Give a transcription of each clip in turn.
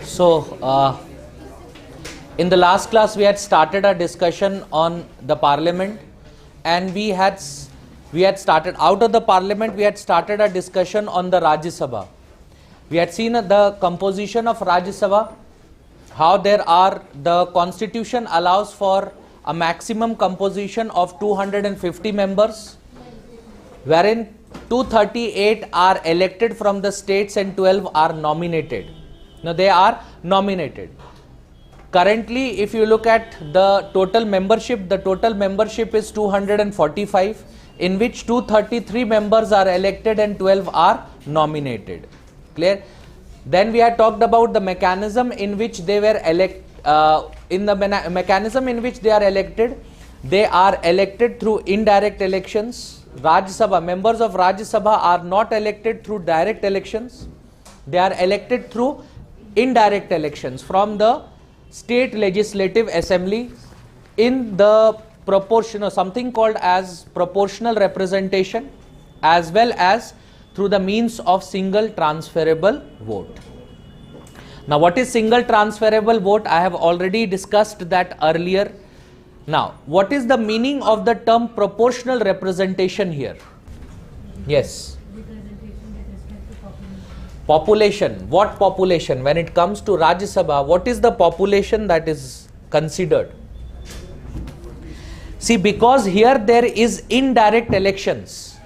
So, in the last class we had started a discussion on the parliament, and we had started out of the parliament. We had started a discussion on the Rajya Sabha. We had seen the composition of Rajya Sabha, how the constitution allows for a maximum composition of 250 members, wherein 238 are elected from the states and 12 are nominated. Now they are nominated. Currently, if you look at the total membership is 245, in which 233 members are elected and 12 are nominated. Clear? Then we had talked about the mechanism in which they were mechanism in which they are elected. They are elected through indirect elections. Rajya Sabha, members of Rajya Sabha are not elected through direct elections. They are elected through indirect elections from the state legislative assembly in the proportional, something called as proportional representation, as well as through the means of single transferable vote. Now, what is single transferable vote? I have already discussed that earlier. Now, what is the meaning of the term proportional representation here? Yes. Population. What population? When it comes to Rajya Sabha, what is the population that is considered? See, because here there is indirect elections.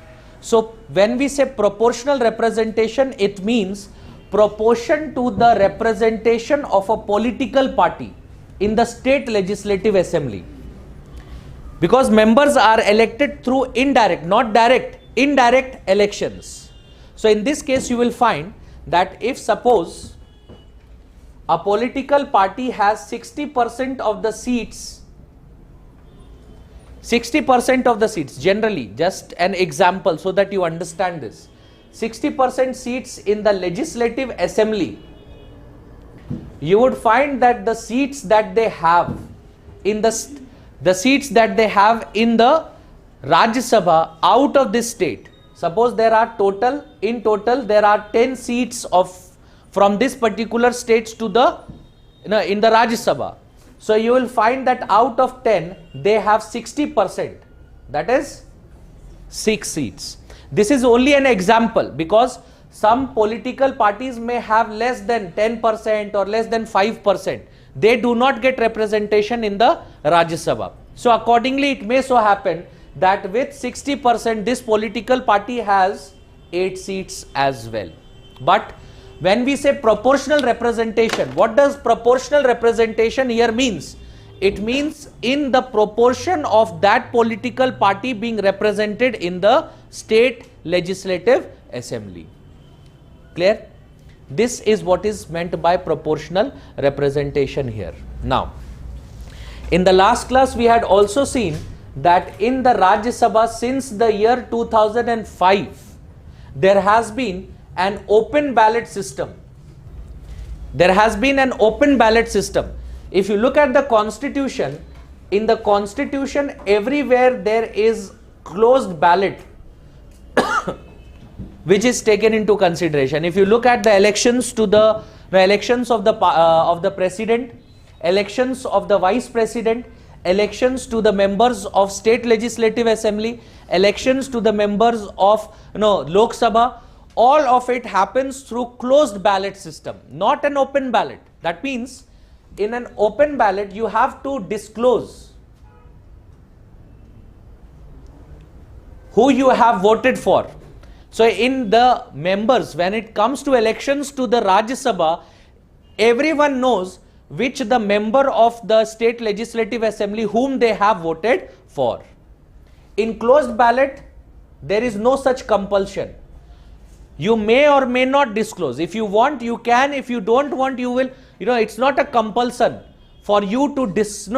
So, when we say proportional representation, it means proportion to the representation of a political party in the state legislative assembly. Because members are elected through indirect, not direct, indirect elections. So, in this case, you will find that if suppose a political party has 60% of the seats, 60% of the seats, generally, just an example so that you understand this, 60% seats in the legislative assembly, you would find that the seats that they have in the seats that they have in the Rajya Sabha out of this state, suppose there are in total there are 10 seats from this particular states to the in the Rajya Sabha. So you will find that out of 10 they have 60%, that is 6 seats. This is only an example, because some political parties may have less than 10% or less than 5%. They do not get representation in the Rajya Sabha. So accordingly, it may so happen that with 60% this political party has 8 seats as well. But when we say proportional representation, what does proportional representation here means? It means in the proportion of that political party being represented in the state legislative assembly. Clear? This is what is meant by proportional representation here. Now, in the last class we had also seen that in the Rajya Sabha since the year 2005, there has been an open ballot system. There has been an open ballot system. If you look at the constitution, in the constitution everywhere there is closed ballot which is taken into consideration. If you look at the elections to the elections of the president, elections of the vice president, elections to the members of state legislative assembly, elections to the members of Lok Sabha, all of it happens through closed ballot system, not an open ballot. That means in an open ballot you have to disclose who you have voted for. So in the members, when it comes to elections to the Rajya Sabha, everyone knows which the member of the state legislative assembly whom they have voted for. In closed ballot, there is no such compulsion. You may or may not disclose. If you want, you can. If you don't want, you will. It's not a compulsion for you to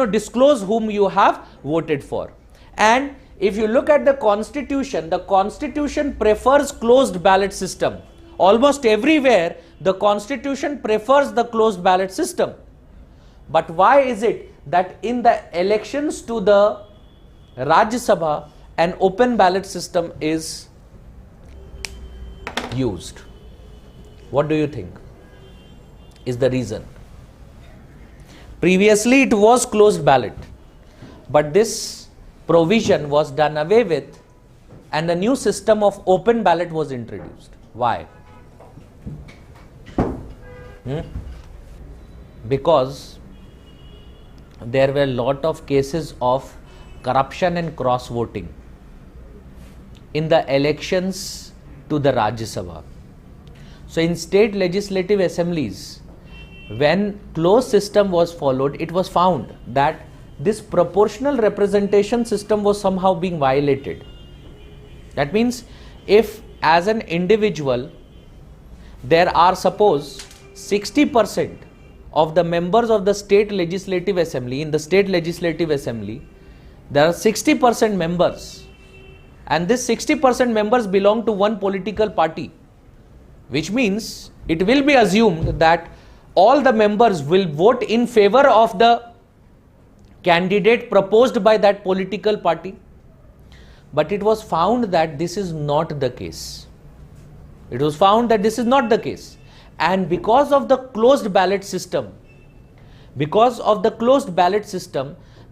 disclose whom you have voted for. And if you look at the constitution prefers closed ballot system. Almost everywhere, the constitution prefers the closed ballot system. But why is it that in the elections to the Rajya Sabha, an open ballot system is used? What do you think? is the reason. Previously it was closed ballot, but this provision was done away with and a new system of open ballot was introduced. Why? Because there were a lot of cases of corruption and cross voting in the elections to the Rajya Sabha. So in state legislative assemblies, when closed system was followed, it was found that this proportional representation system was somehow being violated. That means if as an individual there are suppose 60% of the members of the state legislative assembly, in the state legislative assembly there are 60% members, and this 60% members belong to one political party, which means it will be assumed that all the members will vote in favor of the candidate proposed by that political party. But it was found that this is not the case. It was found that this is not the case. And because of the closed ballot system,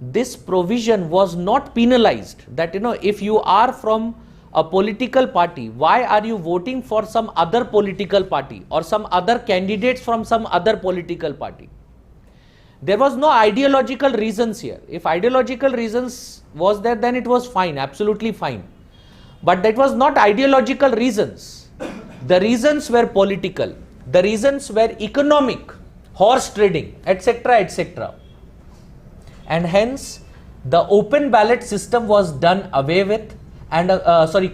this provision was not penalized. That, if you are from a political party, why are you voting for some other political party or some other candidates from some other political party? There was no ideological reasons here. If ideological reasons was there, then it was fine, absolutely fine. But that was not ideological reasons. The reasons were political. The reasons were economic, horse trading, etc., etc. And hence, the open ballot system was done away with, and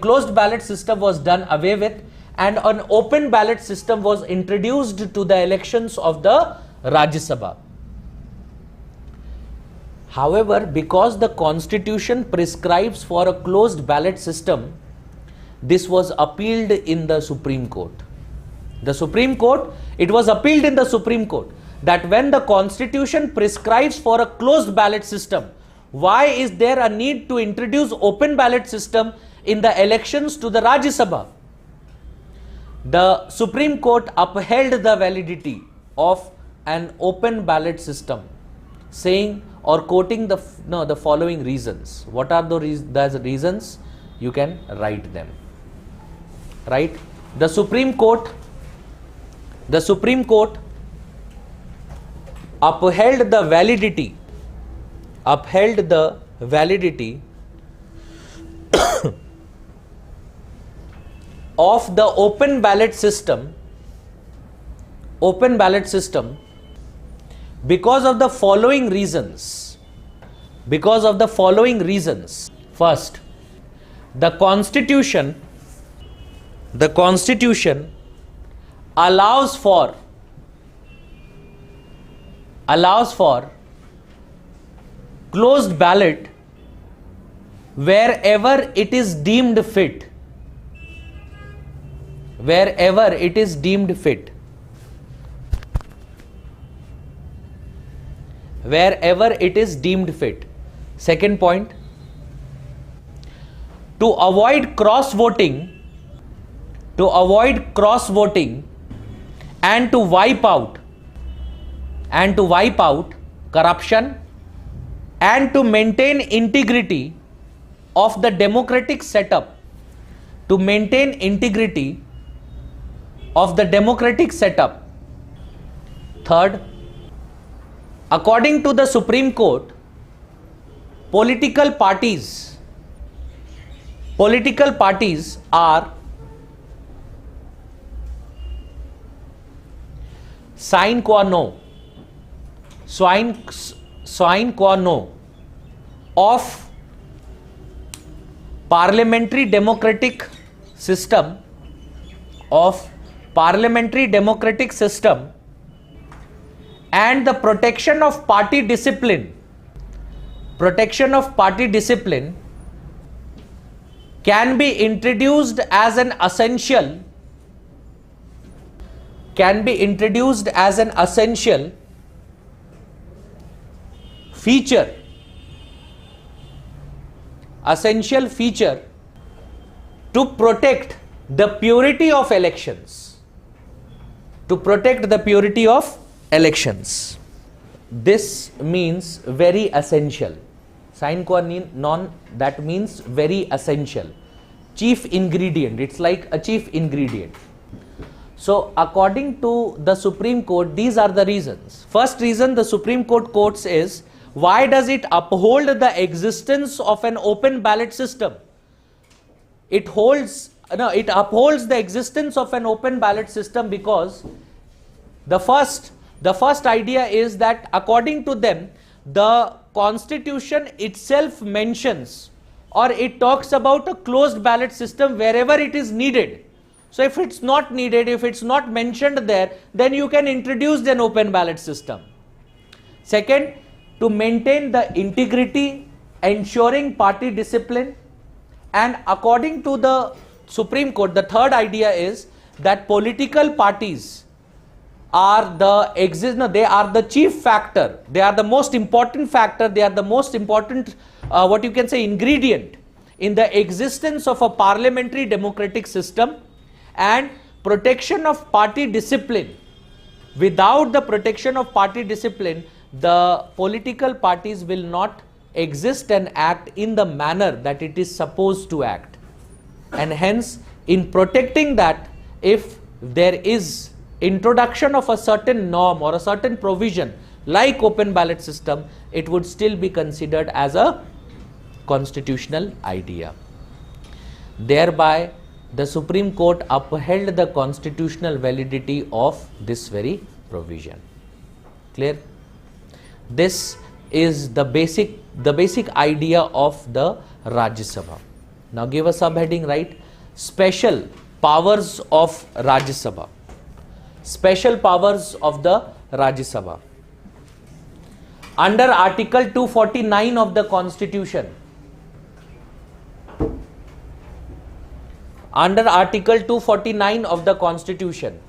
closed ballot system was done away with, and an open ballot system was introduced to the elections of the Rajya Sabha. However, because the constitution prescribes for a closed ballot system, this was appealed in the Supreme Court. It was appealed in the Supreme Court that when the constitution prescribes for a closed ballot system, why is there a need to introduce open ballot system in the elections to the Rajya Sabha? The Supreme Court upheld the validity of an open ballot system, saying or quoting the following reasons. What are the reasons? You can write them. Right? The Supreme Court upheld the validity of the open ballot system because of the following reasons. First, the constitution allows for closed ballot wherever it is deemed fit. Second point, to avoid cross voting and to wipe out corruption and to maintain integrity of the democratic setup. Third, according to the Supreme Court, political parties are sine qua non of parliamentary democratic system and the protection of party discipline can be introduced as an essential feature to protect the purity of elections. elections. This means very essential. Sine qua non, that means very essential. Chief ingredient, it's like a chief ingredient. So according to the Supreme Court, these are the reasons. First reason the Supreme Court quotes is, why does it uphold the existence of an open ballot system? It upholds the existence of an open ballot system because the first idea is that according to them, the Constitution itself mentions or it talks about a closed ballot system wherever it is needed. So if it's not needed, if it's not mentioned there, then you can introduce an open ballot system. Second, to maintain the integrity, ensuring party discipline, and according to the Supreme Court, the third idea is that political parties are the chief factor, they are the most important factor, they are the most important ingredient in the existence of a parliamentary democratic system and protection of party discipline. Without the protection of party discipline, the political parties will not exist and act in the manner that it is supposed to act. And hence, in protecting that, if there is introduction of a certain norm or a certain provision like open ballot system, it would still be considered as a constitutional idea. Thereby, the Supreme Court upheld the constitutional validity of this very provision. Clear? This is the basic idea of the Rajya Sabha. Now give a subheading, right? Special powers of Rajya Sabha. Special powers of the Rajya Sabha. Under Article 249 of the Constitution, under Article 249 of the Constitution,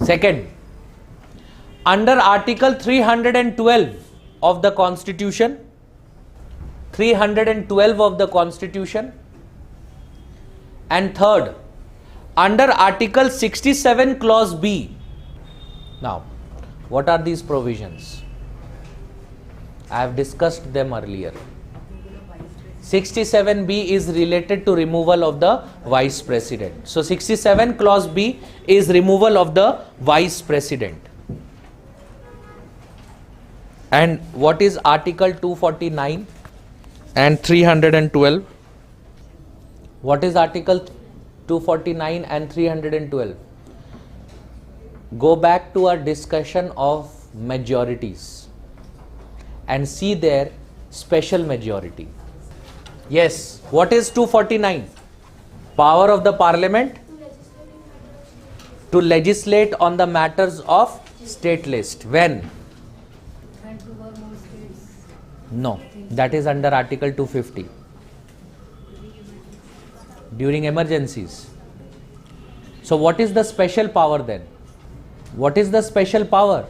second, under Article 312 of the Constitution, 312 of the Constitution, and third, under Article 67 Clause B. Now, what are these provisions? I have discussed them earlier. 67B is related to removal of the Vice President. So, 67 Clause B is removal of the Vice President. And what is Article 249 and 312? What is Article 249 and 312? Go back to our discussion of majorities and see their special majority. Yes, what is 249? Power of the Parliament to legislate on the matters of state list. When? No, that is under Article 250. During emergencies. So what is the special power then? What is the special power?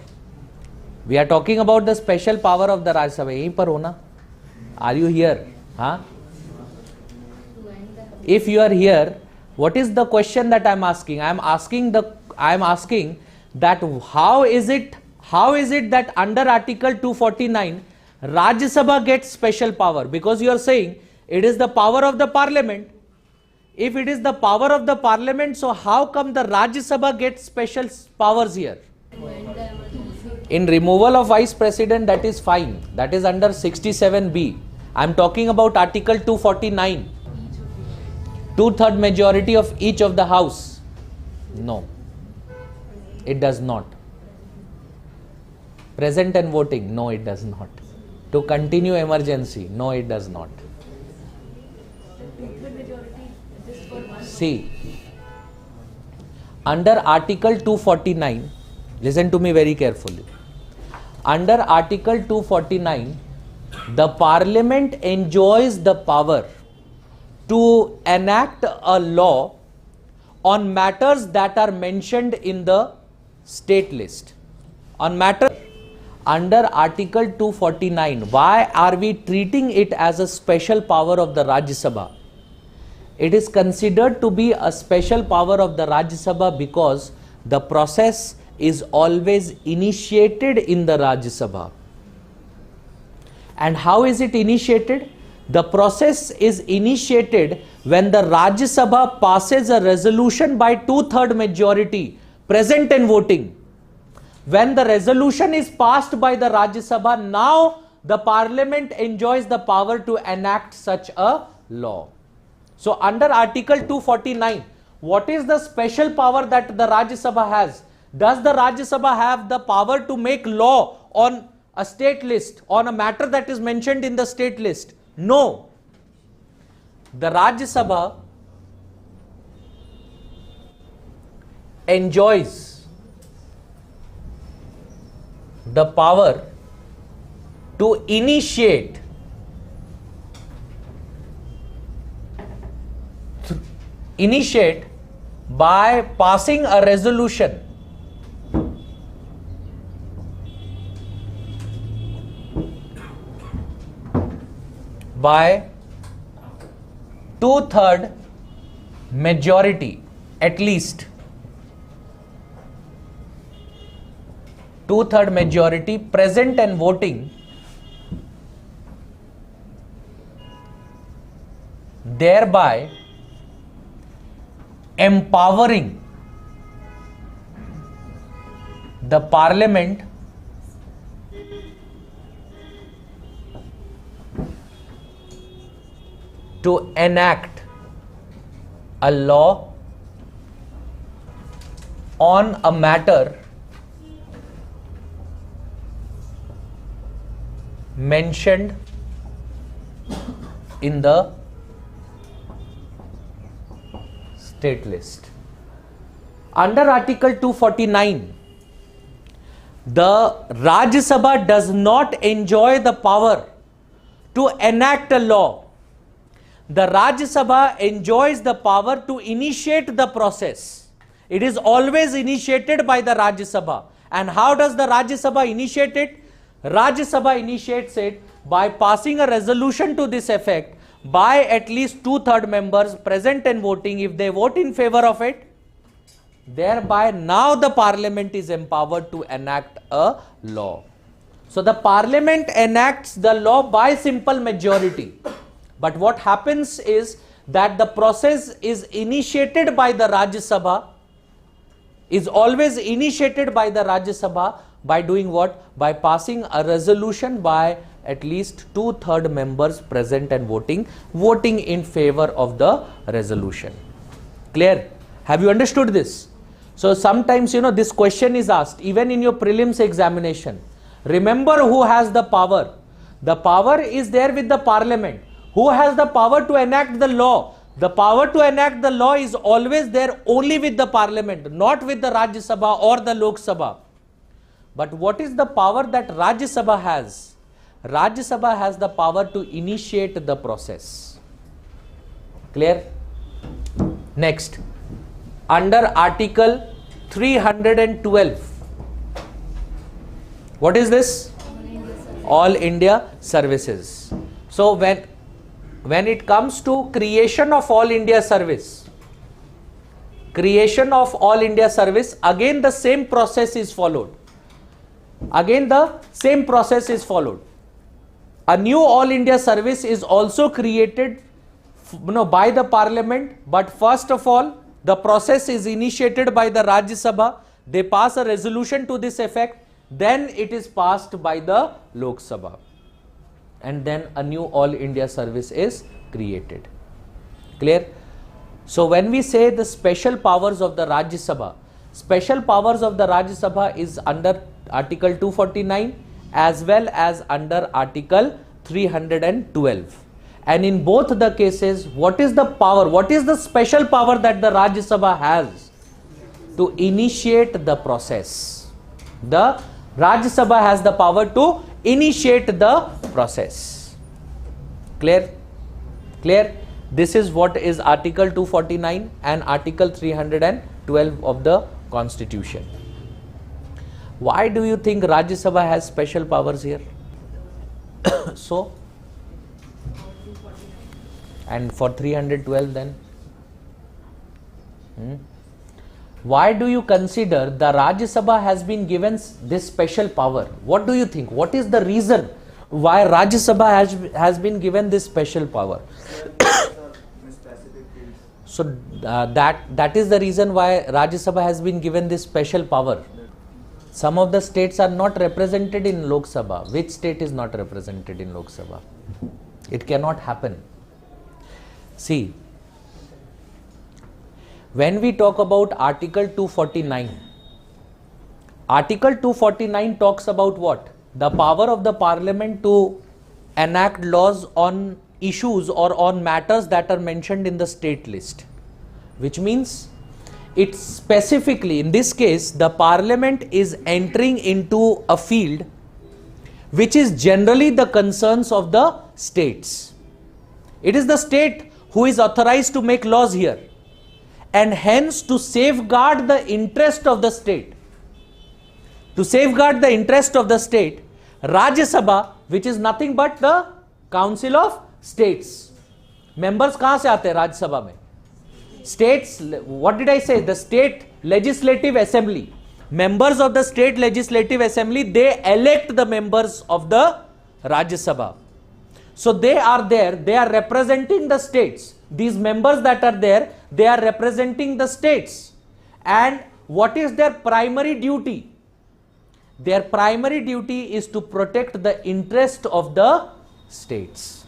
We are talking about the special power of the Rajya Sabha. Yahin par ho na? Are you here? Huh? If you are here, what is the question that I am asking? I am asking that how is it that under Article 249 Rajya Sabha gets special power? Because you are saying it is the power of the Parliament. If it is the power of the Parliament, so how come the Rajya Sabha gets special powers here? In removal of Vice President, that is fine. That is under 67B. I am talking about Article 249. 2/3 majority of each of the House. No, it does not. Present and voting. No, it does not. To continue emergency. No, it does not. See, under Article 249, listen to me very carefully. Under Article 249, the Parliament enjoys the power to enact a law on matters that are mentioned in the state list. On matter under Article 249, why are we treating it as a special power of the Rajya Sabha? It is considered to be a special power of the Rajya Sabha because the process is always initiated in the Rajya Sabha. And how is it initiated? The process is initiated when the Rajya Sabha passes a resolution by 2/3 majority present and voting. When the resolution is passed by the Rajya Sabha, now the Parliament enjoys the power to enact such a law. So under Article 249, what is the special power that the Rajya Sabha has? Does the Rajya Sabha have the power to make law on a state list, on a matter that is mentioned in the state list? No. The Rajya Sabha enjoys the power to initiate by passing a resolution by 2/3 majority, at least 2/3 majority present and voting, thereby empowering the Parliament to enact a law on a matter mentioned in the state list. Under Article 249, the Rajya Sabha does not enjoy the power to enact a law. The Rajya Sabha enjoys the power to initiate the process. It is always initiated by the Rajya Sabha. And how does the Rajya Sabha initiate it? Rajya Sabha initiates it by passing a resolution to this effect by at least 2/3 members present and voting. If they vote in favor of it, thereby now the Parliament is empowered to enact a law. So the Parliament enacts the law by simple majority. But what happens is that the process is initiated by the Rajya Sabha, is always initiated by the Rajya Sabha by doing what? By passing a resolution by at least 2/3 members present and voting in favor of the resolution. Clear? Have you understood this? So sometimes, this question is asked even in your prelims examination. Remember who has the power. The power is there with the Parliament. Who has the power to enact the law? The power to enact the law is always there only with the Parliament, not with the Rajya Sabha or the Lok Sabha. But what is the power that Rajya Sabha has? Rajya Sabha has the power to initiate the process. Clear? Next, under Article 312, what is this? All India Services. So when it comes to creation of All India Service, again the same process is followed. A new All India Service is also created by the Parliament, but first of all, the process is initiated by the Rajya Sabha. They pass a resolution to this effect, then it is passed by the Lok Sabha, and then a new All India Service is created. Clear? So when we say the special powers of the Rajya Sabha, special powers of the Rajya Sabha is under Article 249 as well as under Article 312. And in both the cases, what is the power? What is the special power that the Rajya Sabha has? To initiate the process. The Rajya Sabha has the power to initiate the process. Clear? Clear? This is what is Article 249 and Article 312 of the Constitution. Why do you think Rajya Sabha has special powers here? So, and for 312 then? Why do you consider the Rajya Sabha has been given this special power? What do you think? What is the reason why Rajya Sabha has been given this special power? So that is the reason why Rajya Sabha has been given this special power. Some of the states are not represented in Lok Sabha. Which state is not represented in Lok Sabha? It cannot happen. See, when we talk about Article 249, Article 249 talks about what? The power of the Parliament to enact laws on issues or on matters that are mentioned in the state list, which means it's specifically, in this case, the Parliament is entering into a field which is generally the concerns of the states. It is the state who is authorized to make laws here, and hence to safeguard the interest of the state. To safeguard the interest of the state, Rajya Sabha, which is nothing but the Council of States. Members कहाँ से आते हैं राज्य सभा में? States, what did I say? The State Legislative Assembly. Members of the State Legislative Assembly, they elect the members of the Rajya Sabha. So they are there, they are representing the states. These members that are there, they are representing the states. And what is their primary duty? Their primary duty is to protect the interest of the states.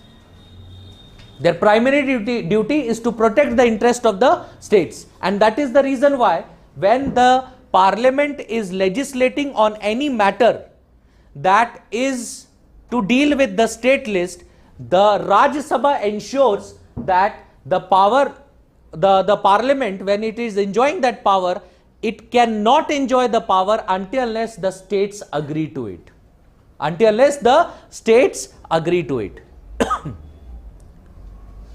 Their primary duty is to protect the interest of the states. And that is the reason why when the Parliament is legislating on any matter that is to deal with the state list, the Rajya Sabha ensures that the power, the Parliament, when it is enjoying that power, it cannot enjoy the power until unless the states agree to it. Until unless the states agree to it.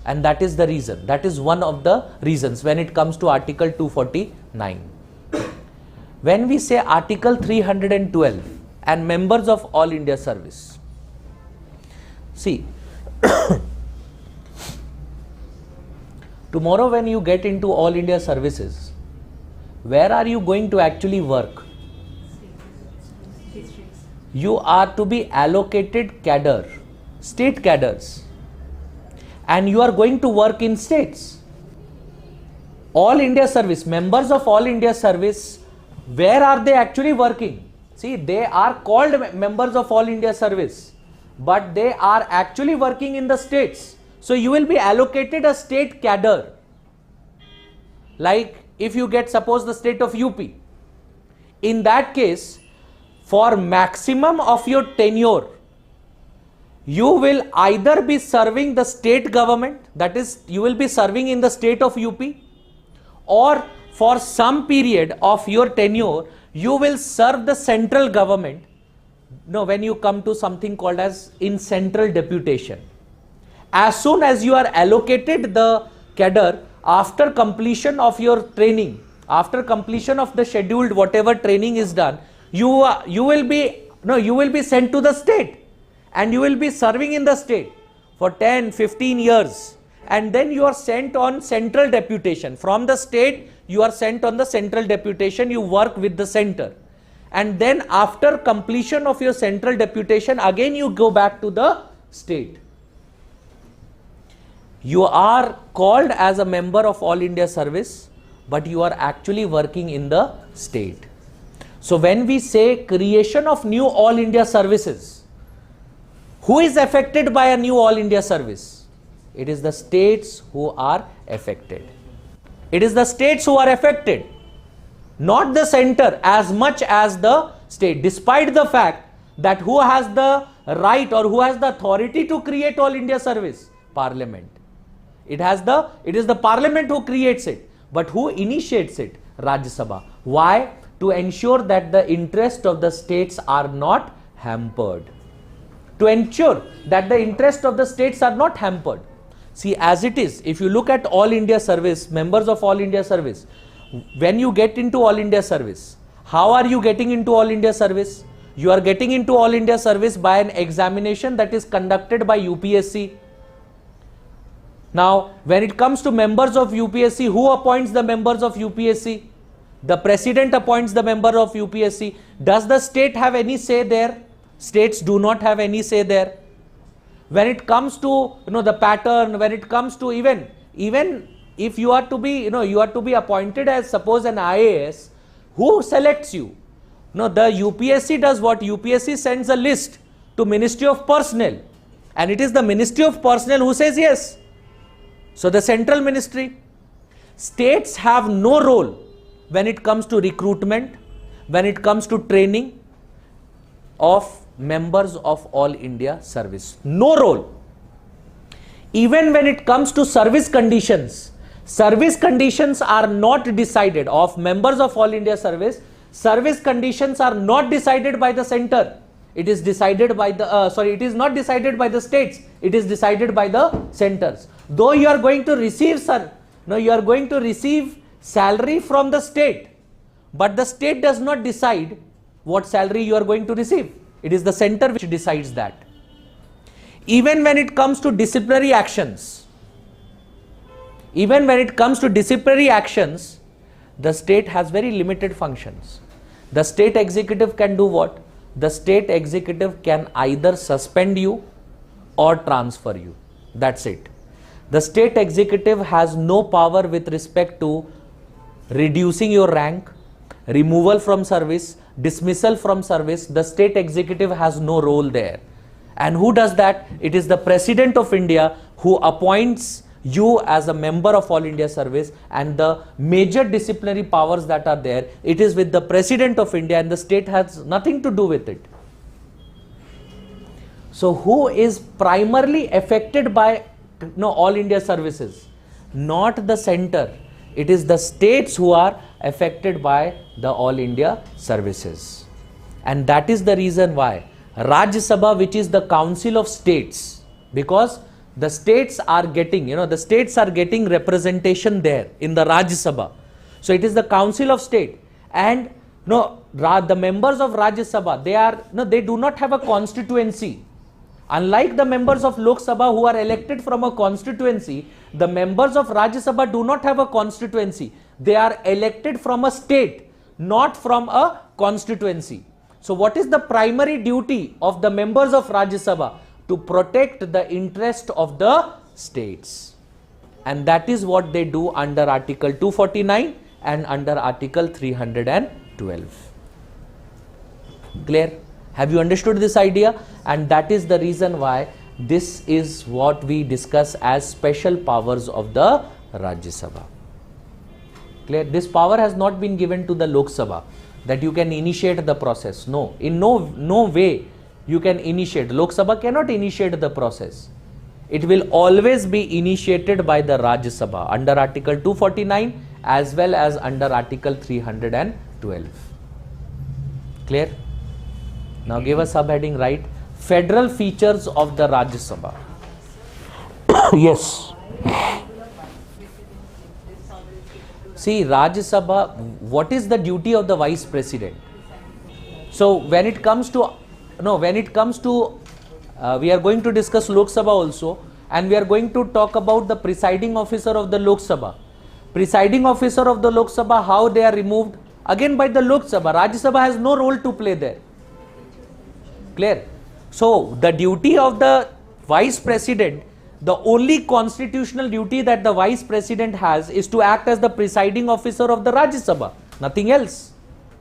And that is the reason. That is one of the reasons when it comes to Article 249. When we say Article 312 and members of All India Service. See, tomorrow when you get into All India Services, where are you going to actually work? You are to be allocated cadre, state cadres, and you are going to work in states. All India Service, members of All India Service, where are they actually working? See, they are called members of All India Service, but they are actually working in the states. So you will be allocated a state cadre. Like if you get, suppose, the state of UP, in that case, for maximum of your tenure, you will either be serving the state government, that is, you will be serving in the state of UP, or for some period of your tenure, you will serve the central government. No, when you come to something called as in central deputation. As soon as you are allocated the cadre, after completion of your training, after completion of the scheduled whatever training is done, you will be sent to the state, and you will be serving in the state for 10-15 years, and then you are sent on central deputation. From the state you are sent on the central deputation, you work with the center, and then after completion of your central deputation, again you go back to the state. You are called as a member of All India Service, but you are actually working in the state. So when we say creation of new All India Services, who is affected by a new All India Service? It is the states who are affected. It is the states who are affected, not the center as much as the state, despite the fact that who has the right or who has the authority to create All India Service? Parliament. It is the Parliament who creates it, but who initiates it? Rajya Sabha. Why? To ensure that the interests of the states are not hampered. To ensure that the interests of the states are not hampered. See, as it is, if you look at All India Service, members of All India Service, when you get into All India Service, how are you getting into All India Service? You are getting into All India Service by an examination that is conducted by UPSC. Now, when it comes to members of UPSC, who appoints the members of UPSC? The president appoints the member of UPSC. Does the state have any say there? States do not have any say there. When it comes to the pattern, when it comes to even if you are to be you are to be appointed as suppose an IAS, who selects you? No, the UPSC does what? UPSC sends a list to Ministry of Personnel, and it is the Ministry of Personnel who says yes. So the central ministry. States have no role when it comes to recruitment, when it comes to training of members of All India service. No role. Even when it comes to service conditions are not decided of members of All India service. Service conditions are not decided by the center. It is decided by the it is not decided by the states. It is decided by the centers. Though you are going to receive you are going to receive salary from the state, but the state does not decide what salary you are going to receive. It is the center which decides that. Even when it comes to disciplinary actions, the state has very limited functions. The state executive can do what? The state executive can either suspend you or transfer you. That's it. The state executive has no power with respect to reducing your rank, removal from service, dismissal from service. The state executive has no role there. And who does that? It is the President of India who appoints you as a member of All India service, and the major disciplinary powers that are there, it is with the President of India, and the state has nothing to do with it. So who is primarily affected by All India services? Not the center. It is the states who are affected by the All India services. And that is the reason why Rajya Sabha, which is the council of states, because the states are getting, the states are getting representation there in the Rajya Sabha. So it is the council of state, and the members of Rajya Sabha, they do not have a constituency. Unlike the members of Lok Sabha who are elected from a constituency, the members of Rajya Sabha do not have a constituency. They are elected from a state, not from a constituency. So what is the primary duty of the members of Rajya Sabha? To protect the interest of the states. And that is what they do under Article 249 and under Article 312. Clear? Have you understood this idea? And that is the reason why this is what we discuss as special powers of the Rajya Sabha. Clear? This power has not been given to the Lok Sabha, that you can initiate the process. No, in no way you can initiate. Lok Sabha cannot initiate the process. It will always be initiated by the Rajya Sabha under Article 249 as well as under Article 312. Clear? Now give a subheading, right? Federal features of the Rajya Sabha. Yes. See, Rajya Sabha, what is the duty of the Vice President? So when it comes to we are going to discuss Lok Sabha also, and we are going to talk about the presiding officer of the Lok Sabha. Presiding officer of the Lok Sabha, how they are removed? Again by the Lok Sabha. Rajya Sabha has no role to play there. Clear? So the duty of the Vice President, the only constitutional duty that the Vice President has is to act as the presiding officer of the Rajya Sabha, nothing else.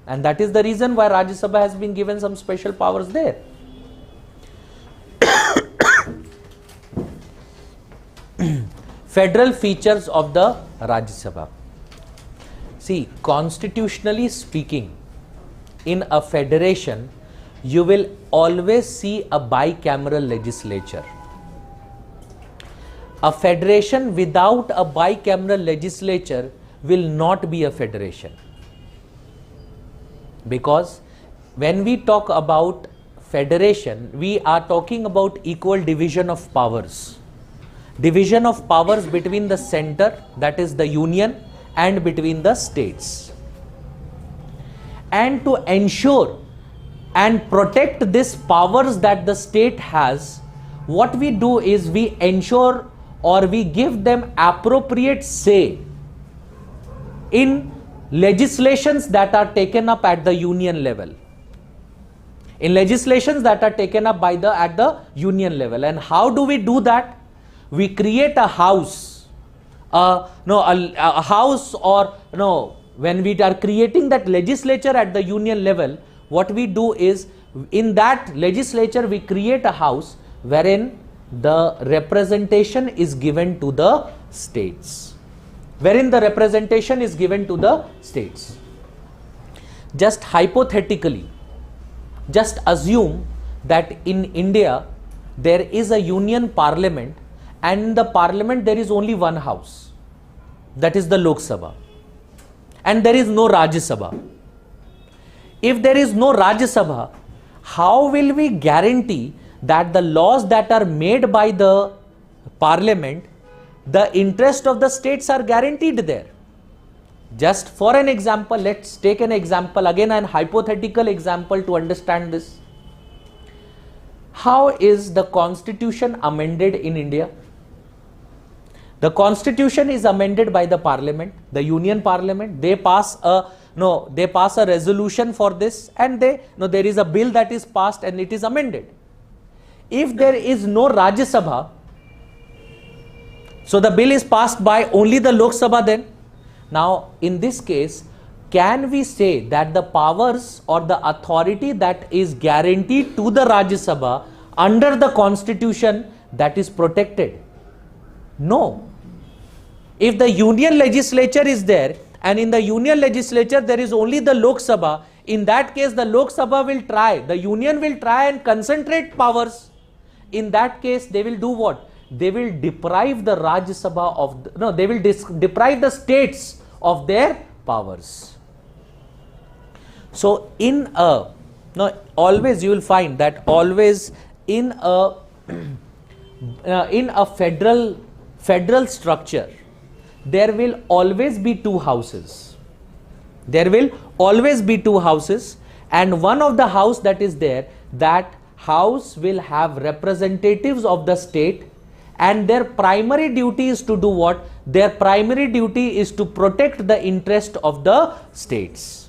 And that is the reason why Rajya Sabha has been given some special powers there. Federal features of the Rajya Sabha. See, constitutionally speaking, in a federation, you will always see a bicameral legislature. A federation without a bicameral legislature will not be a federation. Because when we talk about federation, we are talking about equal division of powers. Division of powers between the center, that is the union, and between the states. And to ensure and protect these powers that the state has, what we do is we ensure or we give them appropriate say in legislations that are taken up at the union level. In legislations that are taken up by at the union level. And how do we do that? We create a house, a house, or when we are creating that legislature at the union level, what we do is, in that legislature we create a house wherein the representation is given to the states. Wherein the representation is given to the states. Just hypothetically, just assume that in India there is a union parliament, and in the parliament there is only one house, that is the Lok Sabha, and there is no Rajya Sabha. If there is no Rajya Sabha, how will we guarantee that the laws that are made by the parliament, the interest of the states are guaranteed there? Just for an example, let's take an example, again an hypothetical example to understand this. How is the constitution amended in India? The constitution is amended by the parliament, the union parliament. They pass a resolution for this, and there is a bill that is passed and it is amended. If there is no Rajya Sabha, so the bill is passed by only the Lok Sabha then. Now, in this case, can we say that the powers or the authority that is guaranteed to the Rajya Sabha under the constitution, that is protected? No. If the union legislature is there, and in the union legislature there is only the Lok Sabha, in that case the Lok Sabha will try, the union will try and concentrate powers. In that case, they will do what? They will deprive the Rajya Sabha of, they will deprive the states of their powers. So in always you will find that always in a federal structure, there will always be two houses. There will always be two houses, and one of the house that is there, that house will have representatives of the state, and their primary duty is to do what? Their primary duty is to protect the interest of the states.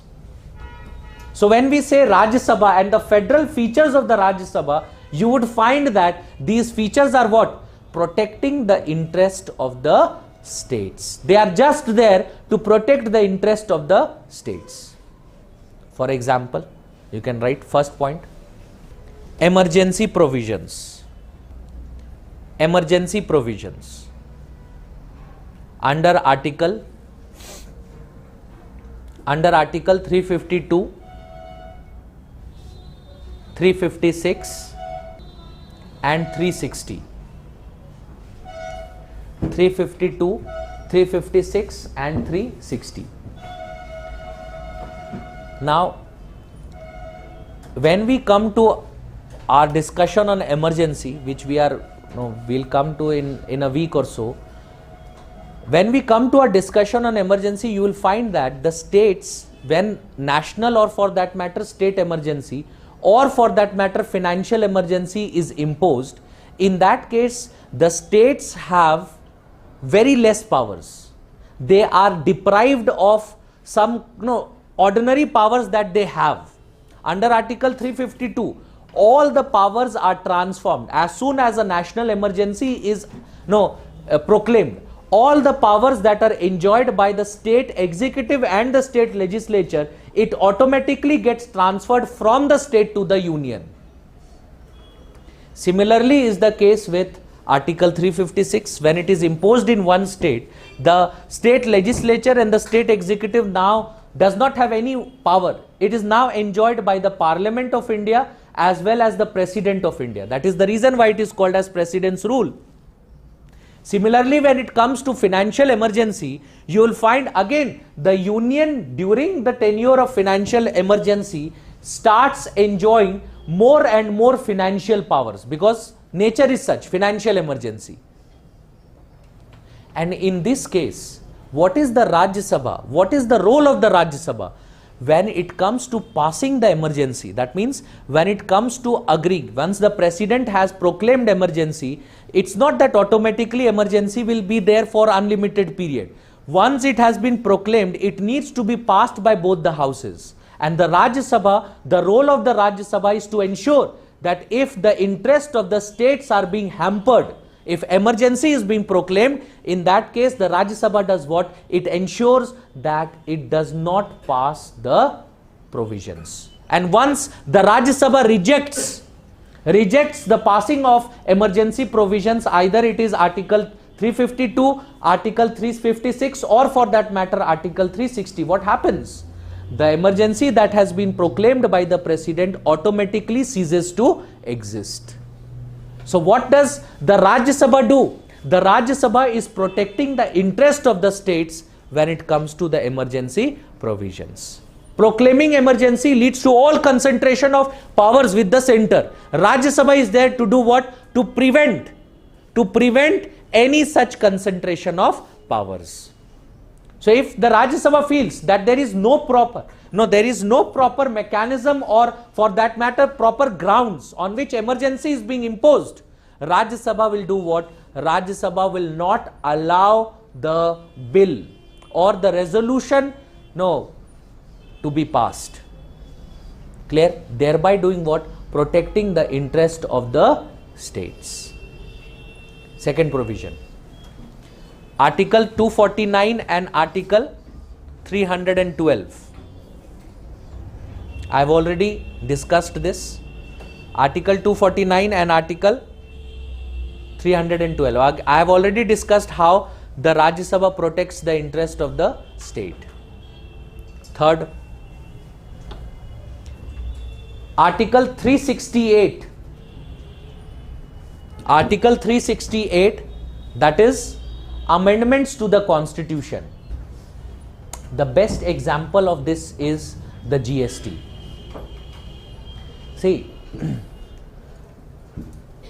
So when we say Rajya Sabha and the federal features of the Rajya Sabha, you would find that these features are what? Protecting the interest of the states. They are just there to protect the interest of the states. For example, you can write first point, emergency provisions. Emergency provisions. Under Article 352, 356 and 360. 352, 356 and 360. Now, when we come to our discussion on emergency, which we'll come to in a week or so, when we come to our discussion on emergency, you will find that the states, when national or for that matter state emergency, or for that matter financial emergency is imposed, in that case the states have very less powers. They are deprived of some ordinary powers that they have. Under Article 352, all the powers are transformed. As soon as a national emergency is proclaimed, all the powers that are enjoyed by the state executive and the state legislature, it automatically gets transferred from the state to the union. Similarly is the case with Article 356. When it is imposed in one state, the state legislature and the state executive now does not have any power. It is now enjoyed by the Parliament of India as well as the President of India. That is the reason why it is called as President's rule. Similarly, when it comes to financial emergency, you will find again the union during the tenure of financial emergency starts enjoying more and more financial powers, because nature is such, financial emergency. And in this case, what is the Rajya Sabha? What is the role of the Rajya Sabha? when it comes to passing the emergency, that means when it comes to agreeing, once the president has proclaimed emergency, it's not that automatically emergency will be there for unlimited period. Once it has been proclaimed, it needs to be passed by both the houses. And the Rajya Sabha, the role of the Rajya Sabha is to ensure that if the interest of the states are being hampered, if emergency is being proclaimed, in that case the Rajya Sabha does what? It ensures that it does not pass the provisions. And once the Rajya Sabha rejects the passing of emergency provisions, either it is Article 352, Article 356, or for that matter Article 360, what happens? The emergency that has been proclaimed by the president automatically ceases to exist. So what does the Rajya Sabha do? The Rajya Sabha is protecting the interest of the states when it comes to the emergency provisions. Proclaiming emergency leads to all concentration of powers with the center. Rajya Sabha is there to do what? To prevent any such concentration of powers. So if the Rajya Sabha feels that there is no proper mechanism, or for that matter proper grounds on which emergency is being imposed, Rajya Sabha will do what? Rajya Sabha will not allow the bill or the resolution to be passed. Clear? Thereby doing what? Protecting the interest of the states. Second provision, Article 249 and Article 312. I have already discussed this. Article 249 and Article 312. I have already discussed how the Rajya Sabha protects the interest of the state. Third, Article 368. Article 368, that is amendments to the constitution. The best example of this is the GST. See,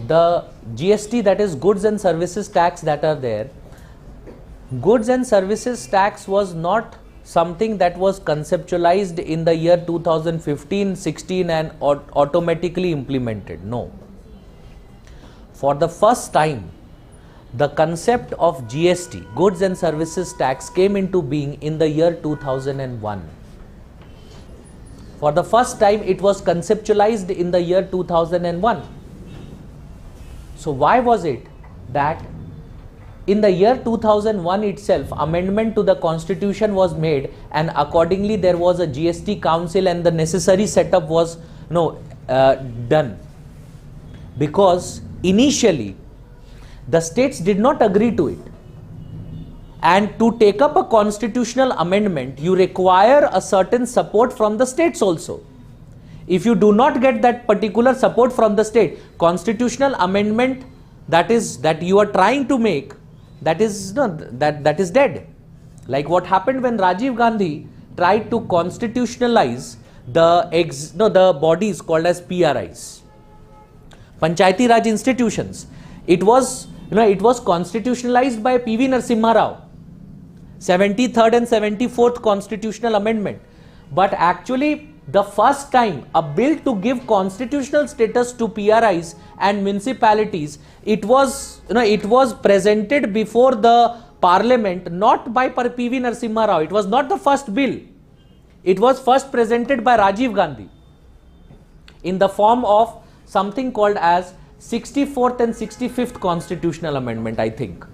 the GST, that is goods and services tax, that are there. Goods and services tax was not something that was conceptualized in the year 2015-16 and automatically implemented. No. For the first time, the concept of GST, goods and services tax, came into being in the year 2001. For the first time, it was conceptualized in the year 2001. So why was it that in the year 2001 itself, amendment to the constitution was made, and accordingly there was a GST council and the necessary setup was done? Because initially the states did not agree to it, and to take up a constitutional amendment you require a certain support from the states also. If you do not get that particular support from the state, constitutional amendment that you are trying to make, that is dead. Like what happened when Rajiv Gandhi tried to constitutionalize the bodies called as PRIs, Panchayati Raj institutions. It was constitutionalized by PV Narasimha Rao, 73rd and 74th constitutional amendment. But actually the first time a bill to give constitutional status to PRIs and municipalities, it was presented before the parliament not by PV Narasimha Rao. It was not the first bill. It was first presented by Rajiv Gandhi in the form of something called as 64th and 65th constitutional amendment, I think.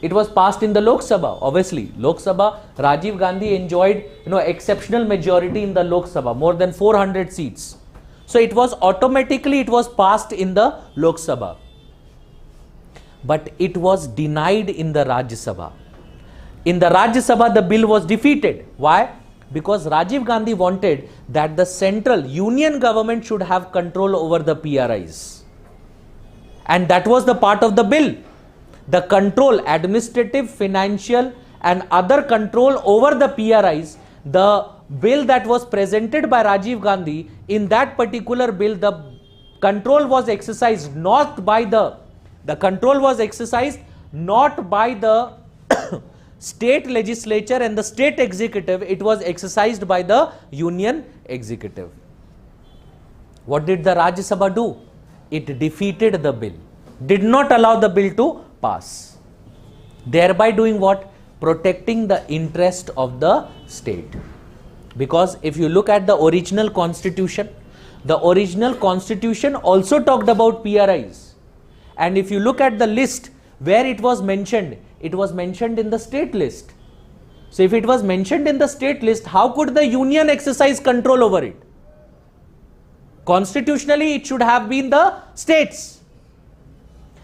It was passed in the Lok Sabha. Obviously, Lok Sabha, Rajiv Gandhi enjoyed exceptional majority in the Lok Sabha, more than 400 seats. So it was passed in the Lok Sabha. But it was denied in the Rajya Sabha. In the Rajya Sabha, the bill was defeated. Why? Because Rajiv Gandhi wanted that the central union government should have control over the PRIs. And that was the part of the bill. The control, administrative, financial and other control over the PRIs, the bill that was presented by Rajiv Gandhi, in that particular bill, the control was exercised not by the state legislature and the state executive, it was exercised by the union executive. What did the Rajya Sabha do? It defeated the bill, did not allow the bill to pass, thereby doing what? Protecting the interest of the state. Because if you look at the original constitution also talked about PRIs, and if you look at the list where it was mentioned in the state list. So if it was mentioned in the state list, how could the union exercise control over it? Constitutionally, it should have been the states.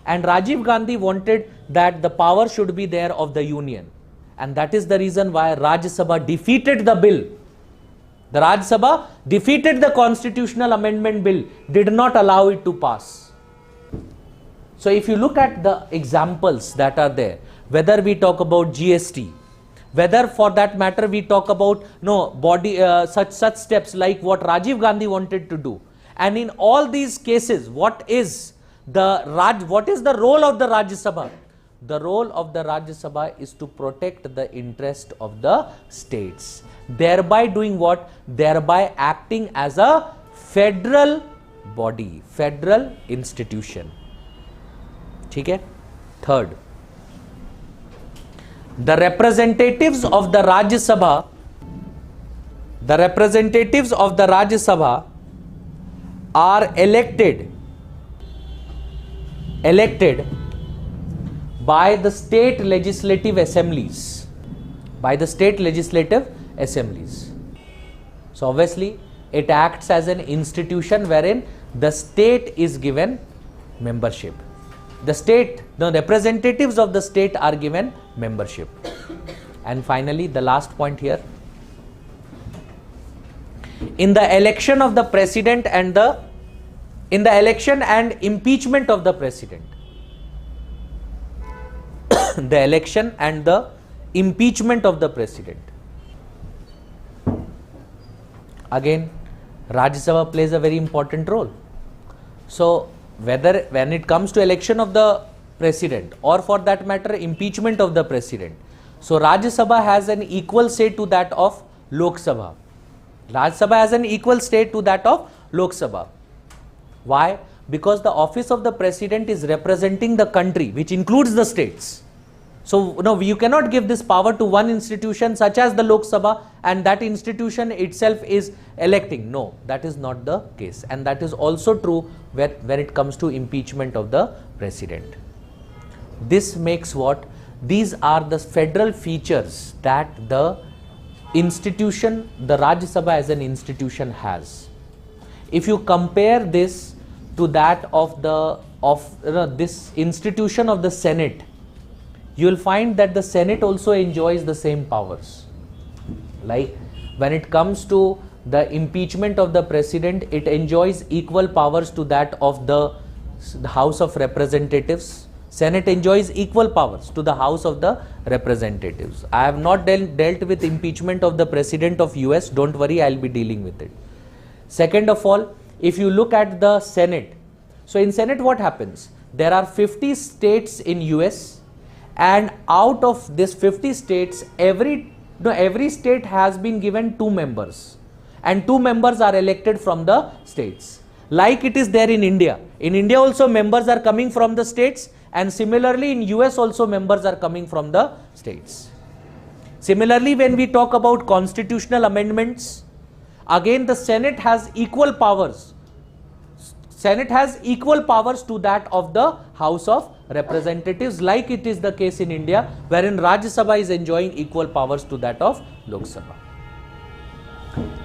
And Rajiv Gandhi wanted that the power should be there of the union. And that is the reason why Rajya Sabha defeated the bill. The Rajya Sabha defeated the constitutional amendment bill, did not allow it to pass. So if you look at the examples that are there, whether we talk about GST, whether for that matter we talk about such steps like what Rajiv Gandhi wanted to do, and in all these cases, what is the role of the Rajya Sabha? The role of the Rajya Sabha is to protect the interest of the states, thereby doing what? Thereby acting as a federal body, federal institution. Okay? Third, the representatives of the Rajya Sabha are elected by the state legislative assemblies. So obviously it acts as an institution wherein the state is given membership. The representatives of the state are given membership. And finally, the last point here, in the election of the president and impeachment of the president, the election and the impeachment of the president, again Rajya Sabha plays a very important role. So when it comes to election of the president, or for that matter impeachment of the president, so Rajya Sabha has an equal say to that of Lok Sabha. Rajya Sabha has an equal say to that of Lok Sabha. Why? Because the office of the president is representing the country, which includes the states. So you cannot give this power to one institution such as the Lok Sabha and that institution itself is electing. No, that is not the case, and that is also true when it comes to impeachment of the president. This makes what? These are the federal features that the institution, the Rajya Sabha as an institution has. If you compare this to that of this institution of the Senate, you will find that the Senate also enjoys the same powers. Like when it comes to the impeachment of the president, it enjoys equal powers to that of the House of Representatives. Senate enjoys equal powers to the House of the Representatives. I have not dealt with impeachment of the president of US. Don't worry, I will be dealing with it. Second of all, if you look at the Senate, so in Senate what happens? There are 50 states in US, and out of this 50 states, every state has been given 2 members, and 2 members are elected from the states. Like it is there in India. In India also members are coming from the states, and similarly in US also members are coming from the states. Similarly, when we talk about constitutional amendments, again the Senate has equal powers. Senate has equal powers to that of the House of Representatives, like it is the case in India, wherein Rajya Sabha is enjoying equal powers to that of Lok Sabha.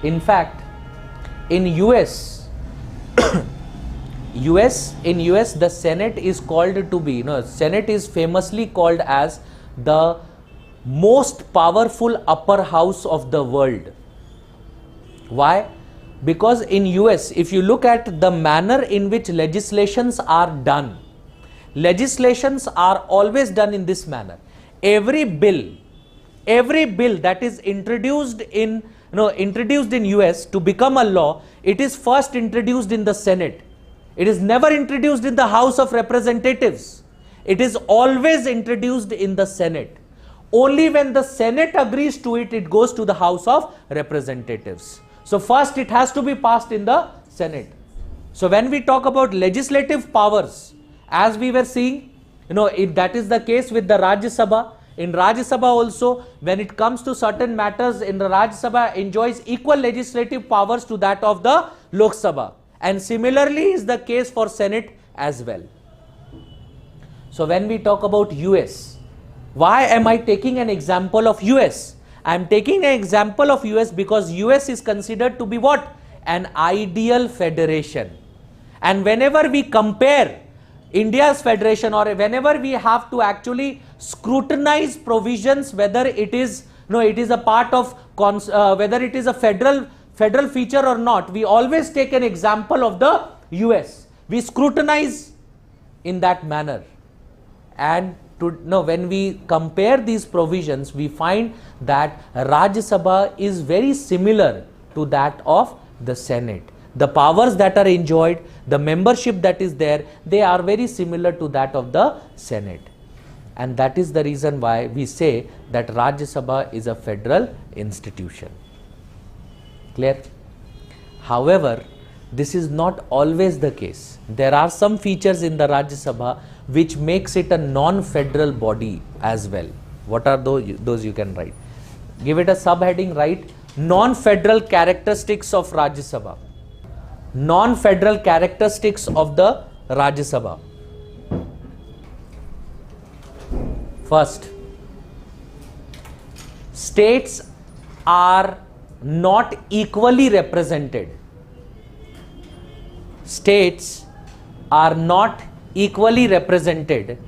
In fact, in US, the Senate is called to be, Senate is famously called as the most powerful upper house of the world. Why? Because in US, if you look at the manner in which legislations are done, legislations are always done in this manner. Every bill that is introduced in US to become a law, it is first introduced in the Senate. It is never introduced in the House of Representatives. It is always introduced in the Senate. Only when the Senate agrees to it, it goes to the House of Representatives. So first it has to be passed in the Senate. So when we talk about legislative powers, as we were seeing, that is the case with the Rajya Sabha. In Rajya Sabha also, when it comes to certain matters, in the Rajya Sabha enjoys equal legislative powers to that of the Lok Sabha. And similarly is the case for Senate as well. So when we talk about US, why am I taking an example of US? I am taking an example of US because US is considered to be what? An ideal federation. And whenever we compare India's federation, or whenever we have to actually scrutinize provisions, whether it is a part of whether it is a federal feature or not, we always take an example of the US. We scrutinize in that manner, and when we compare these provisions, we find that Rajya Sabha is very similar to that of the Senate. The powers that are enjoyed, the membership that is there, they are very similar to that of the Senate. And that is the reason why we say that Rajya Sabha is a federal institution. Clear? However, this is not always the case. There are some features in the Rajya Sabha which makes it a non-federal body as well. What are those you can write? Give it a subheading, write non-federal characteristics of Rajya Sabha. Non-federal characteristics of the Rajya Sabha. First, states are not equally represented. States are not equally represented.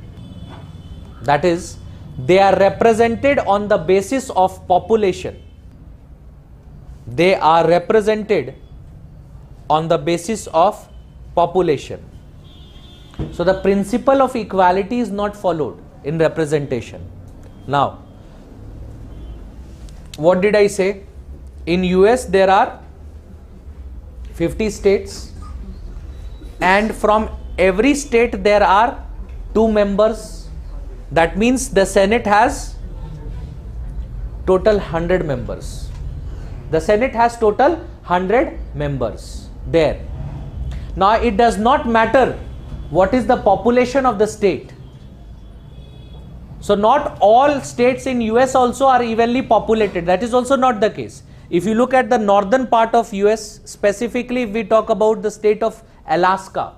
That is, they are represented on the basis of population. They are represented on the basis of population. So the principle of equality is not followed in representation. Now, what did I say? In US there are 50 states, and from every state there are 2 members. That means the Senate has total 100 members. The Senate has total 100 members there. Now it does not matter what is the population of the state. So not all states in US also are evenly populated. That is also not the case. If you look at the northern part of US, specifically if we talk about the state of Alaska,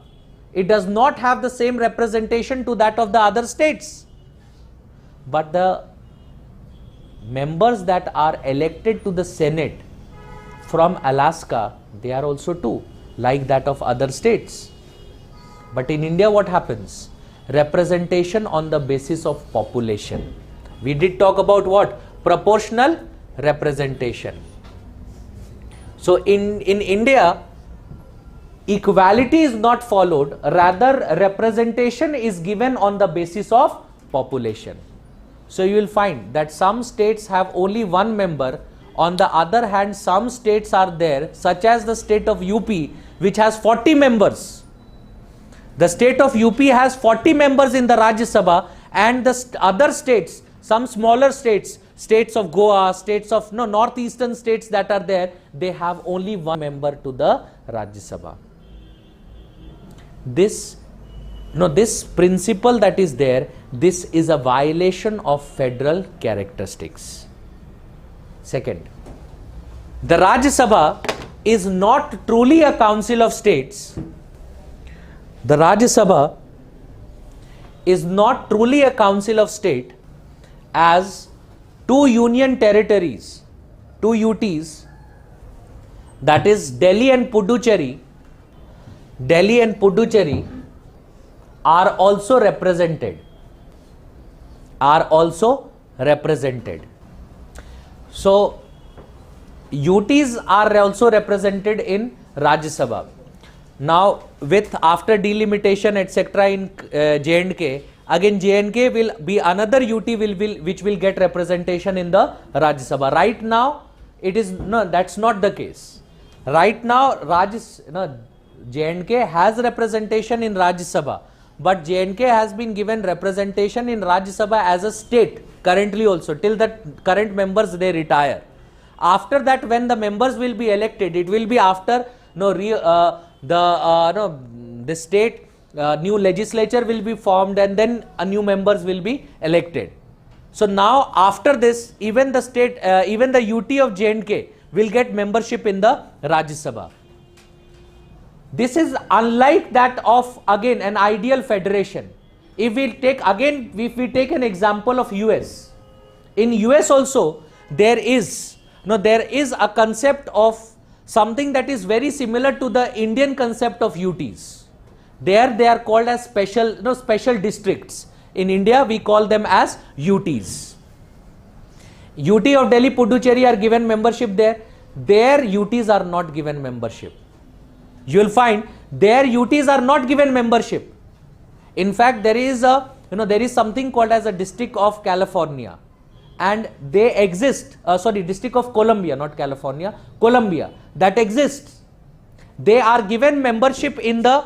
it does not have the same representation to that of the other states. But the members that are elected to the Senate from Alaska, they are also 2, like that of other states. But in India, what happens? Representation on the basis of population. We did talk about what? Proportional representation. So in India, equality is not followed, rather representation is given on the basis of population. So you will find that some states have only 1 member. On the other hand, some states are there, such as the state of UP, which has 40 members. The state of UP has 40 members in the Rajya Sabha, and the other states, some smaller states, states of Goa, states of northeastern states that are there, they have only 1 member to the Rajya Sabha. This principle that is there, this is a violation of federal characteristics. Second, the Rajya Sabha is not truly a council of states. The Rajya Sabha is not truly a council of state, as 2 union territories, 2 UTs, that is Delhi and Puducherry, are also represented. So UTs are also represented in Rajya Sabha. Now with after delimitation etc. in J&K, again J&K will be another UT which will get representation in the Rajya Sabha. Right now it is that's not the case. Right now J&K has representation in Rajya Sabha, but J&K has been given representation in Rajya Sabha as a state currently also, till the current members they retire. After that, when the members will be elected, it will be after the state new legislature will be formed, and then a new members will be elected. So now after this, even the state, even the UT of J&K will get membership in the Rajya Sabha. This is unlike that of again an ideal federation. If we take an example of US, in US also there is a concept of something that is very similar to the Indian concept of UTs. There they are called as special districts. In India we call them as UTs. UT of Delhi, Puducherry are given membership there. Their UTs are not given membership. You will find their UTs are not given membership. In fact, there is something called as a District of California, and they exist. District of Columbia, not California, Columbia, that exists. They are given membership in the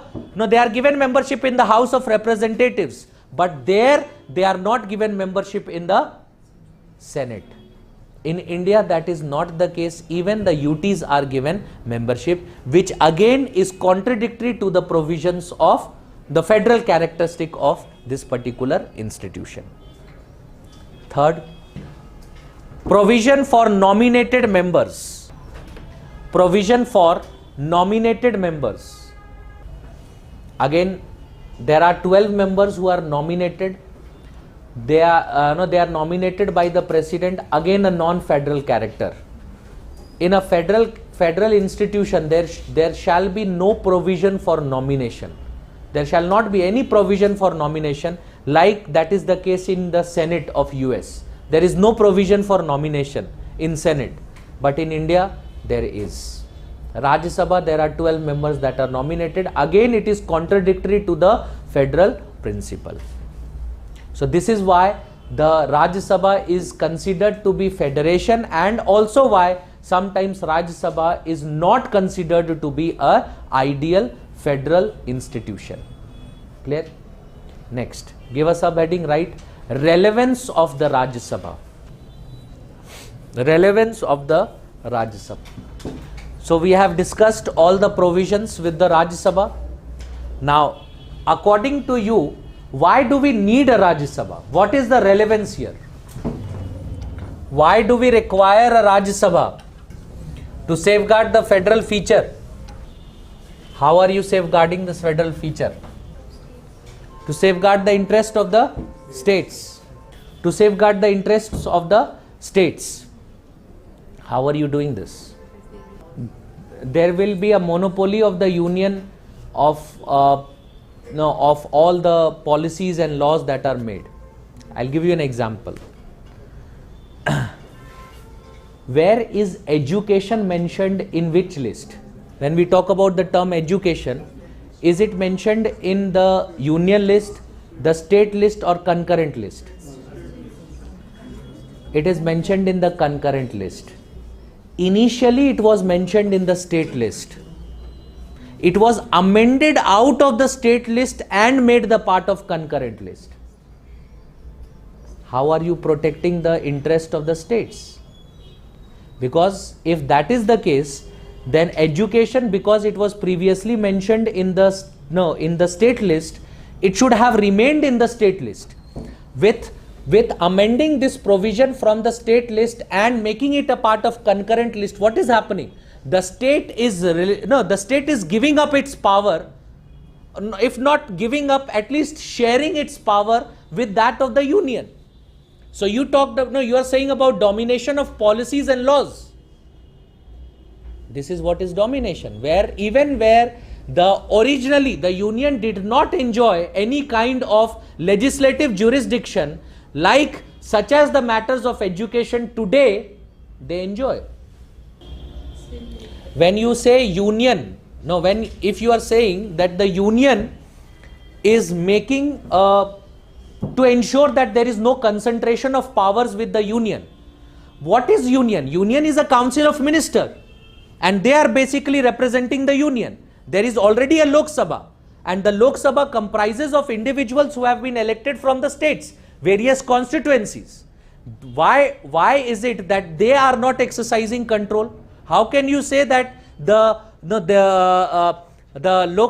House of Representatives, but there they are not given membership in the Senate. In India, that is not the case. Even the UTs are given membership, which again is contradictory to the provisions of the federal characteristic of this particular institution. Third, provision for nominated members. Provision for nominated members. Again, there are 12 members who are nominated. They are nominated by the president, again a non-federal character. In a federal institution, there shall be no provision for nomination. There shall not be any provision for nomination, like that is the case in the Senate of US. There is no provision for nomination in Senate, but in India there is. Rajya Sabha, there are 12 members that are nominated. Again, it is contradictory to the federal principle. So this is why the Rajya Sabha is considered to be federation, and also why sometimes Rajya Sabha is not considered to be a ideal federal institution. Clear? Next, give us a heading, right? Relevance of the Rajya Sabha. Relevance of the Rajya Sabha. So we have discussed all the provisions with the Rajya Sabha. Now, according to you, why do we need a Rajya Sabha? What is the relevance here? Why do we require a Rajya Sabha? To safeguard the federal feature. How are you safeguarding this federal feature? To safeguard the interest of the states. To safeguard the interests of the states. How are you doing this? There will be a monopoly of the union of all the policies and laws that are made. I'll give you an example. Where is education mentioned in which list? When we talk about the term education, is it mentioned in the union list, the state list, or concurrent list? It is mentioned in the concurrent list. Initially, it was mentioned in the state list. It was amended out of the state list and made the part of concurrent list. How are you protecting the interest of the states? Because if that is the case, then education, because it was previously mentioned in the state list, it should have remained in the state list. With amending this provision from the state list and making it a part of concurrent list, what is happening? The state is giving up its power, if not giving up, at least sharing its power with that of the union. So you are saying about domination of policies and laws. This is what is domination, where originally the union did not enjoy any kind of legislative jurisdiction, like such as the matters of education today they enjoy. When you say union, if you are saying that the union is making to ensure that there is no concentration of powers with the union. What is union? Union is a council of ministers, and they are basically representing the union. There is already a Lok Sabha, and the Lok Sabha comprises of individuals who have been elected from the states, various constituencies. Why is it that they are not exercising control? How can you say that the Lok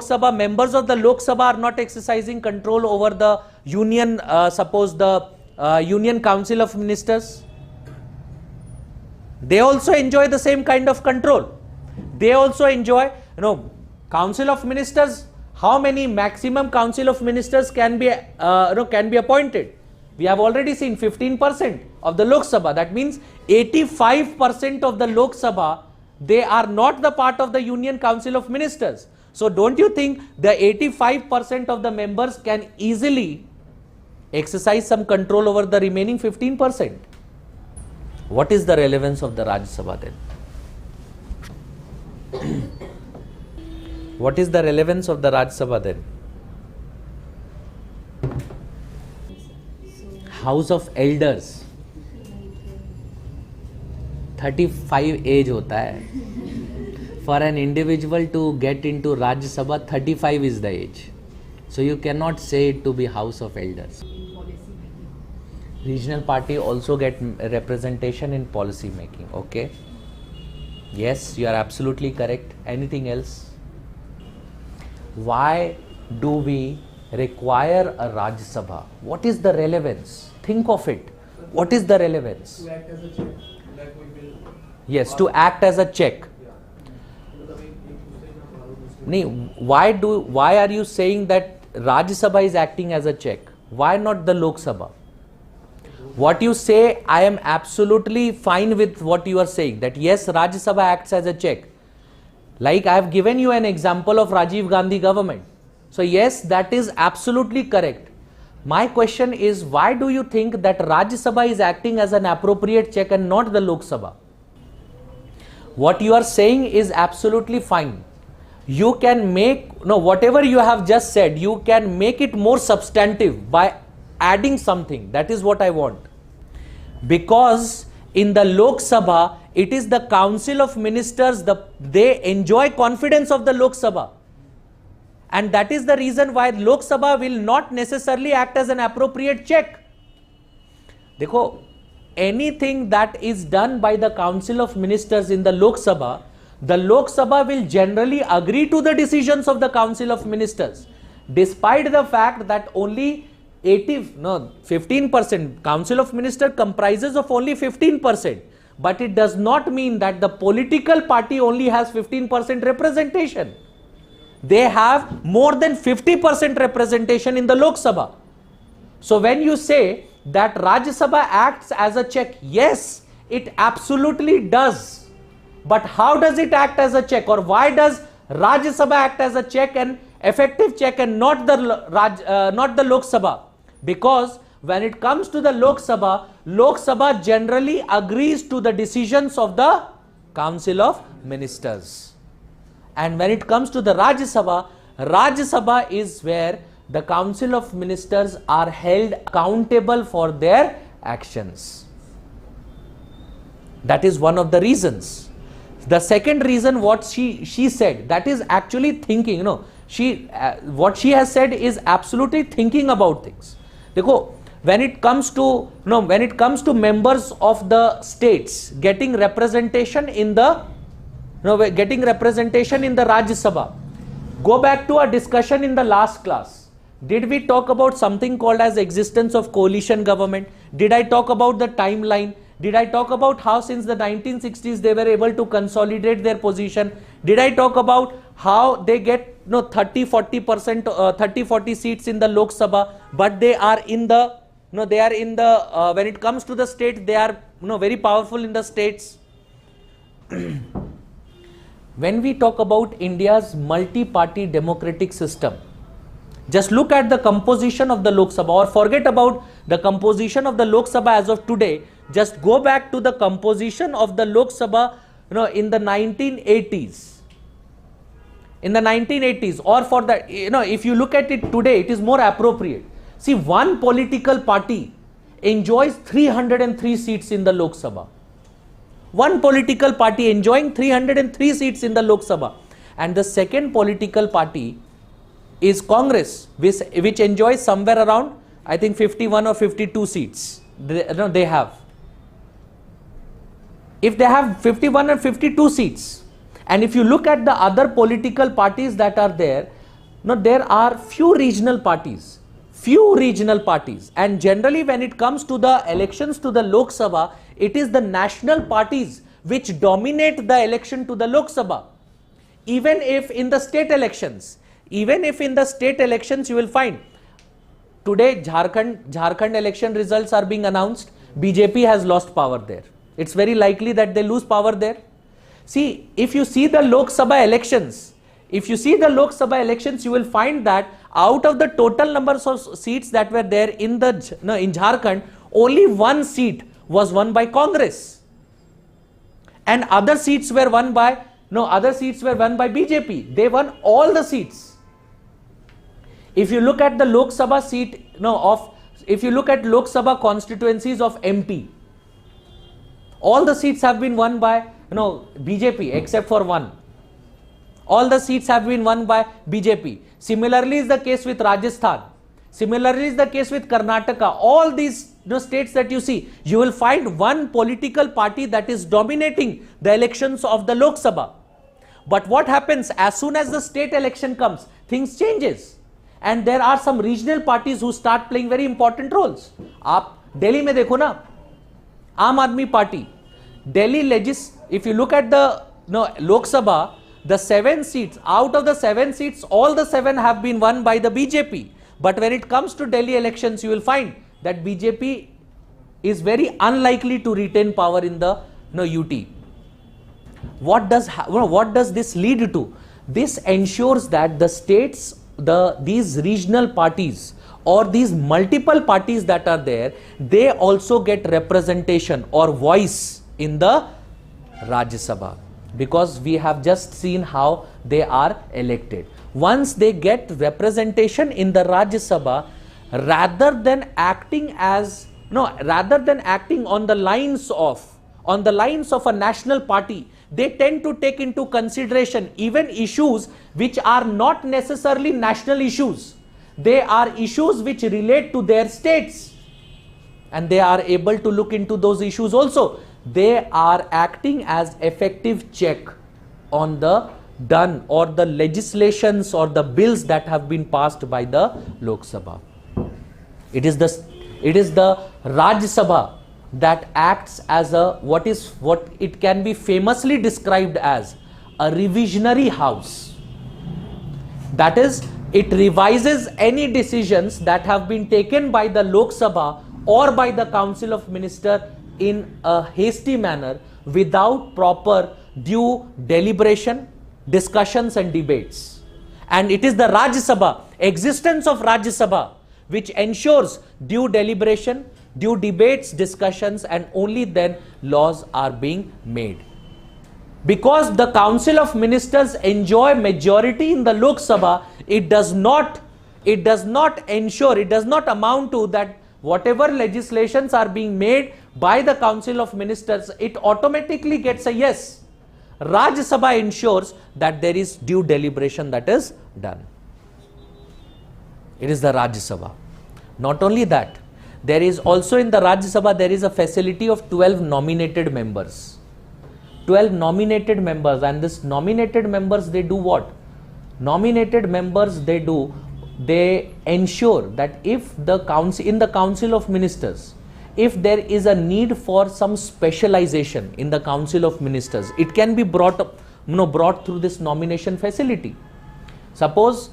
Sabha members of the Lok Sabha are not exercising control over the union, suppose the Union Council of Ministers? They also enjoy the same kind of control. They also enjoy, Council of Ministers. How many maximum Council of Ministers can be appointed? We have already seen 15% of the Lok Sabha. That means 85% of the Lok Sabha, they are not the part of the Union Council of Ministers. So don't you think the 85% of the members can easily exercise some control over the remaining 15%? What is the relevance of the Rajya Sabha then? What is the relevance of the Rajya Sabha then? House of Elders. 35 age hota hai. For an individual to get into Rajya Sabha, 35 is the age. So you cannot say it to be House of Elders. Regional party also get representation in policy making. Okay. Yes, you are absolutely correct. Anything else? Why do we require a Rajya Sabha? What is the relevance? Think of it. What is the relevance? To act as a check. Like we will. Yes, to act as a check. Why are you saying that Rajya Sabha is acting as a check? Why not the Lok Sabha? What you say, I am absolutely fine with what you are saying, that yes, Rajya Sabha acts as a check. Like I have given you an example of Rajiv Gandhi government. So yes, that is absolutely correct. My question is, why do you think that Rajya Sabha is acting as an appropriate check and not the Lok Sabha? What you are saying is absolutely fine. You can make, whatever you have just said, you can make it more substantive by adding something. That is what I want. Because in the Lok Sabha, it is the Council of Ministers, they enjoy confidence of the Lok Sabha. And that is the reason why Lok Sabha will not necessarily act as an appropriate check. Dekho, anything that is done by the Council of Ministers in the Lok Sabha will generally agree to the decisions of the Council of Ministers, despite the fact that only 15% Council of Ministers comprises of only 15%. But it does not mean that the political party only has 15% representation. They have more than 50% representation in the Lok Sabha. So when you say that Rajya Sabha acts as a check, yes, it absolutely does. But how does it act as a check, or why does Rajya Sabha act as a check and effective check and not the Lok Sabha? Because when it comes to the Lok Sabha generally agrees to the decisions of the Council of Ministers. And when it comes to the Rajya Sabha is where the Council of Ministers are held accountable for their actions. That is one of the reasons. The second reason, what she said, that is actually thinking, what she has said is absolutely thinking about things. Dekho, when it comes to members of the states getting representation in the Rajya Sabha, go back to our discussion in the last class. Did we talk about something called as existence of coalition government? Did I talk about the timeline? Did I talk about how since the 1960s they were able to consolidate their position? Did I talk about how they get 30-40 seats in the Lok Sabha, but they are in the when it comes to the state, they are very powerful in the states. When we talk about India's multi-party democratic system, just look at the composition of the Lok Sabha, or forget about the composition of the Lok Sabha as of today. Just go back to the composition of the Lok Sabha in the 1980s. In the 1980s, or for the, if you look at it today, it is more appropriate. See, one political party enjoys 303 seats in the Lok Sabha. One political party enjoying 303 seats in the Lok Sabha. And the second political party is Congress, which enjoys somewhere around, I think 51 or 52 seats. They have. If they have 51 and 52 seats, and if you look at the other political parties that are there, there are few regional parties, and generally when it comes to the elections to the Lok Sabha, it is the national parties which dominate the election to the Lok Sabha. Even if in the state elections, you will find today Jharkhand election results are being announced. BJP has lost power there. It's very likely that they lose power there. See, if you see the Lok Sabha elections, you will find that out of the total numbers of seats that were there in Jharkhand, only one seat was won by Congress, and other seats were won by BJP. They won all the seats. If you look at the Lok Sabha if you look at Lok Sabha constituencies of MP, all the seats have been won by BJP except for one. All the seats have been won by BJP. Similarly is the case with Rajasthan. Similarly is the case with Karnataka. All these states that you see, you will find one political party that is dominating the elections of the Lok Sabha. But what happens as soon as the state election comes, things changes. And there are some regional parties who start playing very important roles. आप Delhi में देखो ना, आम आदमी party, if you look at the Lok Sabha, the 7 seats, out of the 7 seats, all the 7 have been won by the BJP. But when it comes to Delhi elections, you will find that BJP is very unlikely to retain power in the UT. What does this lead to? This ensures that the states, these regional parties or these multiple parties that are there, they also get representation or voice in the Rajya Sabha, because we have just seen how they are elected. Once they get representation in the Rajya Sabha, rather than acting on the lines of a national party, they tend to take into consideration even issues which are not necessarily national issues. They are issues which relate to their states, and they are able to look into those issues also. They are acting as effective check on the legislations or the bills that have been passed by the Lok Sabha. It is the Rajya Sabha that acts as what it can be famously described as a revisionary house. That is, it revises any decisions that have been taken by the Lok Sabha or by the Council of Ministers in a hasty manner without proper due deliberation, discussions and debates. And it is the Rajya Sabha, existence of Rajya Sabha, which ensures due deliberation, due debates, discussions, and only then laws are being made. Because the Council of Ministers enjoy majority in the Lok Sabha, it does not amount to that whatever legislations are being made by the Council of Ministers, it automatically gets a yes. Rajya Sabha ensures that there is due deliberation that is done. It is the Rajya Sabha. Not only that, there is also in the Rajya Sabha, there is a facility of 12 nominated members. 12 nominated members, and this nominated members, they do what? Nominated members, they ensure that if in the Council of Ministers, if there is a need for some specialization in the Council of Ministers, it can be brought through this nomination facility. Suppose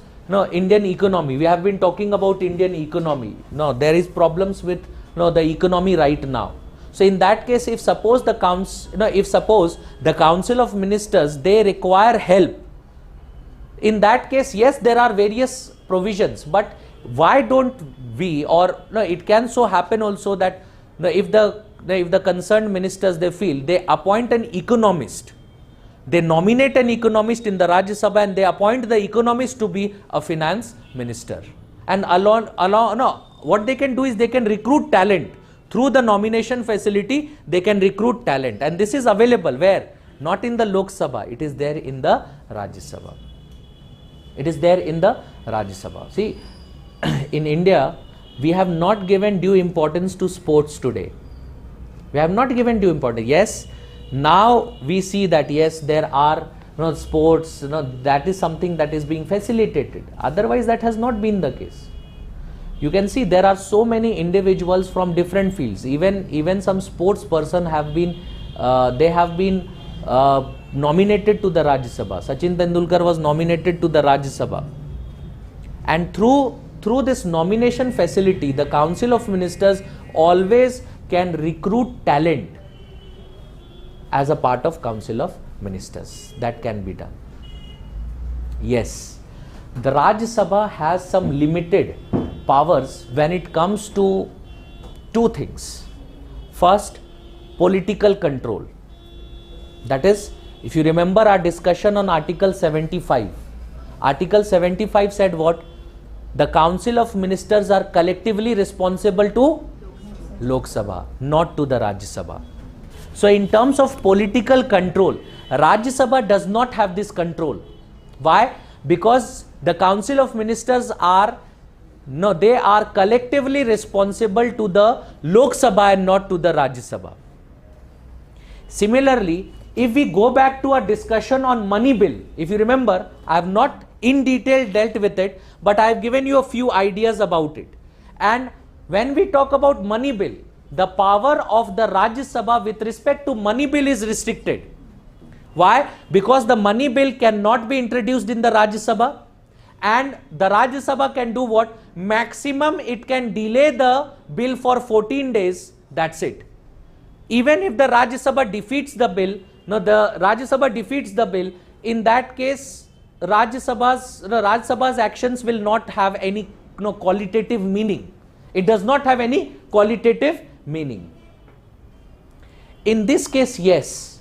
Indian economy, we have been talking about Indian economy. There is problems with the economy right now. So in that case, if suppose the Council of Ministers, they require help, in that case, yes, there are various provisions, but why don't we, or it can so happen also that if the concerned ministers, they feel, they appoint an economist, they nominate an economist in the Rajya Sabha and they appoint the economist to be a finance minister. And what they can do is they can recruit talent. Through the nomination facility, they can recruit talent. And this is available where? Not in the Lok Sabha, it is there in the Rajya Sabha. It is there in the Rajya Sabha. See, in India, we have not given due importance to sports today. We have not given due importance. Yes, now we see that yes, there are sports, that is something that is being facilitated. Otherwise, that has not been the case. You can see there are so many individuals from different fields. Even some sports person have been nominated to the Rajya Sabha. Sachin Tendulkar was nominated to the Rajya Sabha, and through this nomination facility, the Council of Ministers always can recruit talent as a part of Council of Ministers. That can be done. Yes, the Rajya Sabha has some limited powers when it comes to two things. First, political control. That is, if you remember our discussion on Article 75, Article 75 said what? The Council of Ministers are collectively responsible to Lok Sabha, not to the Rajya Sabha. So in terms of political control, Rajya Sabha does not have this control. Why? Because the Council of Ministers are collectively responsible to the Lok Sabha and not to the Rajya Sabha. Similarly, if we go back to our discussion on money bill, if you remember, I have not in detail dealt with it, but I have given you a few ideas about it. And when we talk about money bill, the power of the Rajya Sabha with respect to money bill is restricted. Why? Because the money bill cannot be introduced in the Rajya Sabha, and the Rajya Sabha can do what? Maximum it can delay the bill for 14 days, that's it. Even if the Rajya Sabha defeats the bill, in that case, Rajya Sabha's actions will not have any qualitative meaning. It does not have any qualitative meaning. In this case, yes,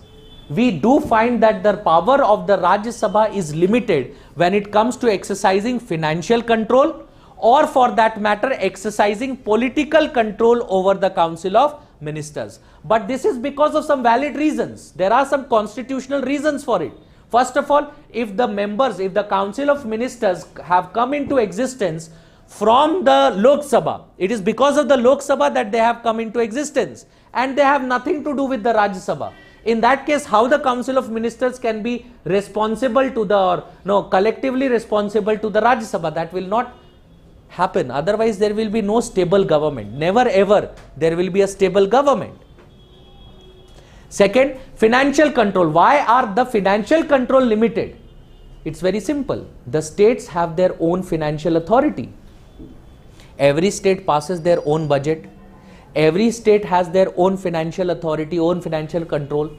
we do find that the power of the Rajya Sabha is limited when it comes to exercising financial control, or for that matter exercising political control over the Council of Ministers. But this is because of some valid reasons. There are some constitutional reasons for it. First of all, if the Council of Ministers have come into existence from the Lok Sabha, it is because of the Lok Sabha that they have come into existence, and they have nothing to do with the Rajya Sabha. In that case, how the Council of Ministers can be responsible to collectively responsible to the Rajya Sabha? That will not happen. Otherwise, there will be no stable government. Never ever there will be a stable government. Second, financial control. Why are the financial control limited? It's very simple. The states have their own financial authority. Every state passes their own budget. Every state has their own financial authority, own financial control.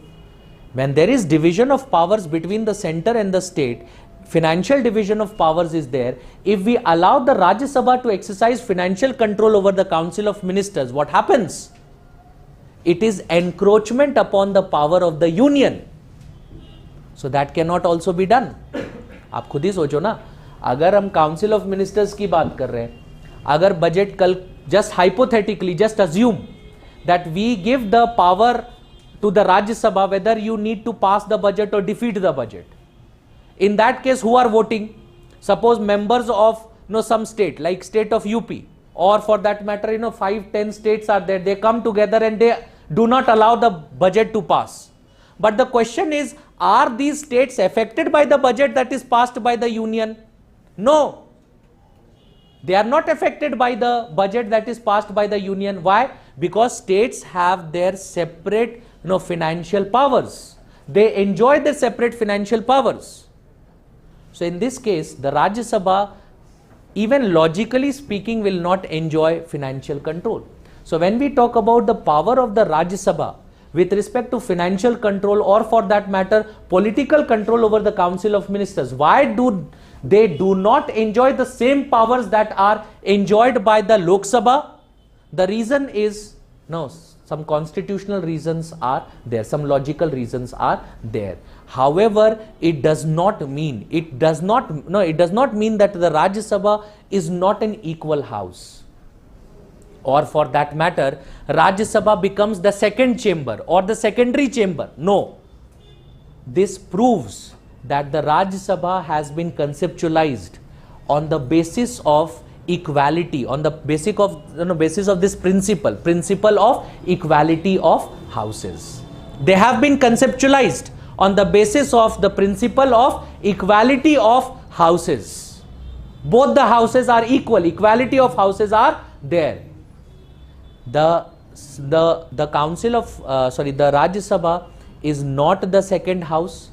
When there is division of powers between the center and the state, financial division of powers is there. If we allow the Rajya Sabha to exercise financial control over the Council of Ministers, what happens? It is encroachment upon the power of the union. So that cannot also be done. आप खुद ही सोचो ना, अगर हम Council of Ministers की बात कर रहे हैं, अगर बजट कल just hypothetically, just assume that we give the power to the Rajya Sabha whether you need to pass the budget or defeat the budget. In that case, who are voting? Suppose members of some state, like state of UP, or for that matter 5-10 states are there, they come together and they do not allow the budget to pass. But the question is, are these states affected by the budget that is passed by the union? No. They are not affected by the budget that is passed by the union. Why? Because states have their separate financial powers. They enjoy their separate financial powers. So in this case, the Rajya Sabha, even logically speaking, will not enjoy financial control. So when we talk about the power of the Rajya Sabha with respect to financial control, or for that matter political control over the Council of Ministers, why do they do not enjoy the same powers that are enjoyed by the Lok Sabha? The reason is, some constitutional reasons are there, some logical reasons are there. However, it does not mean that the Rajya Sabha is not an equal house, or for that matter Rajya Sabha becomes the second chamber or the secondary chamber. No, this proves that the Rajya Sabha has been conceptualized on the basis of equality, on the basis of this principle of equality of houses. They have been conceptualized on the basis of the principle of equality of houses. Both the houses are equal, equality of houses are there. The council of the Rajya Sabha is not the second house.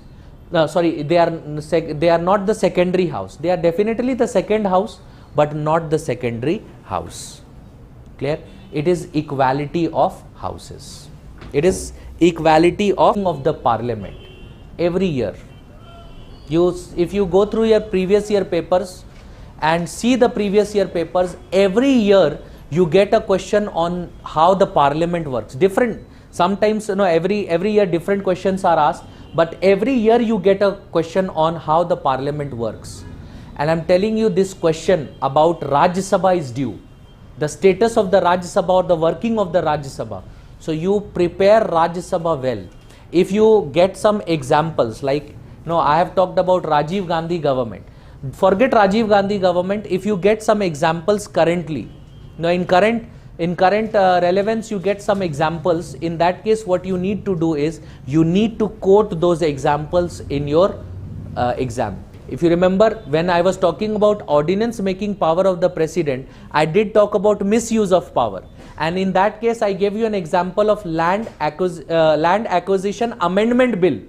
They are not the secondary house. They are definitely the second house, but not the secondary house. Clear? It is equality of houses. It is equality of the parliament. Every year, if you go through your previous year papers and see the previous year papers, every year you get a question on how the parliament works. Different, sometimes every year different questions are asked, but every year you get a question on how the parliament works. And I'm telling you, this question about Rajya Sabha is due. The status of the Rajya Sabha or the working of the Rajya Sabha. So you prepare Rajya Sabha well. If you get some examples, like I have talked about Rajiv Gandhi government. Forget Rajiv Gandhi government. If you get some examples currently, in current relevance, you get some examples. In that case, what you need to do is you need to quote those examples in your exam. If you remember, when I was talking about ordinance making power of the president, I did talk about misuse of power. And in that case, I gave you an example of land acquisition amendment bill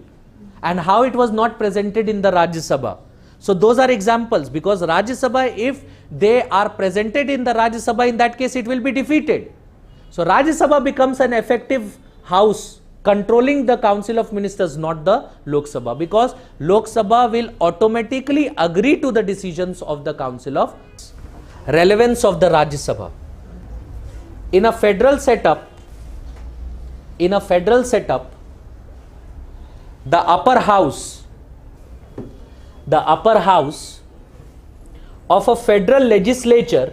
and how it was not presented in the Rajya Sabha. So those are examples, because Rajya Sabha, if they are presented in the Rajya Sabha, in that case it will be defeated. So Rajya Sabha becomes an effective house controlling the Council of Ministers, not the Lok Sabha, because Lok Sabha will automatically agree to the decisions of the Council of relevance of the Rajya Sabha. In a federal setup, the upper house of a federal legislature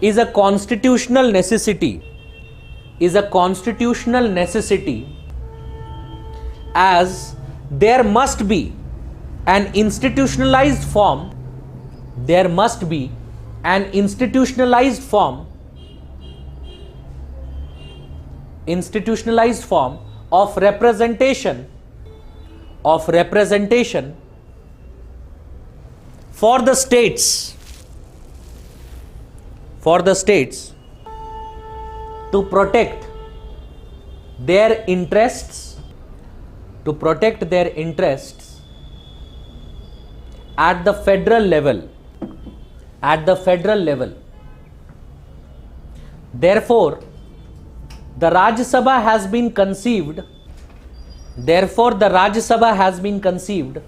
is a constitutional necessity, as there must be an institutionalized form of representation for the states to protect their interests at the federal level. Therefore, the Rajya Sabha has been conceived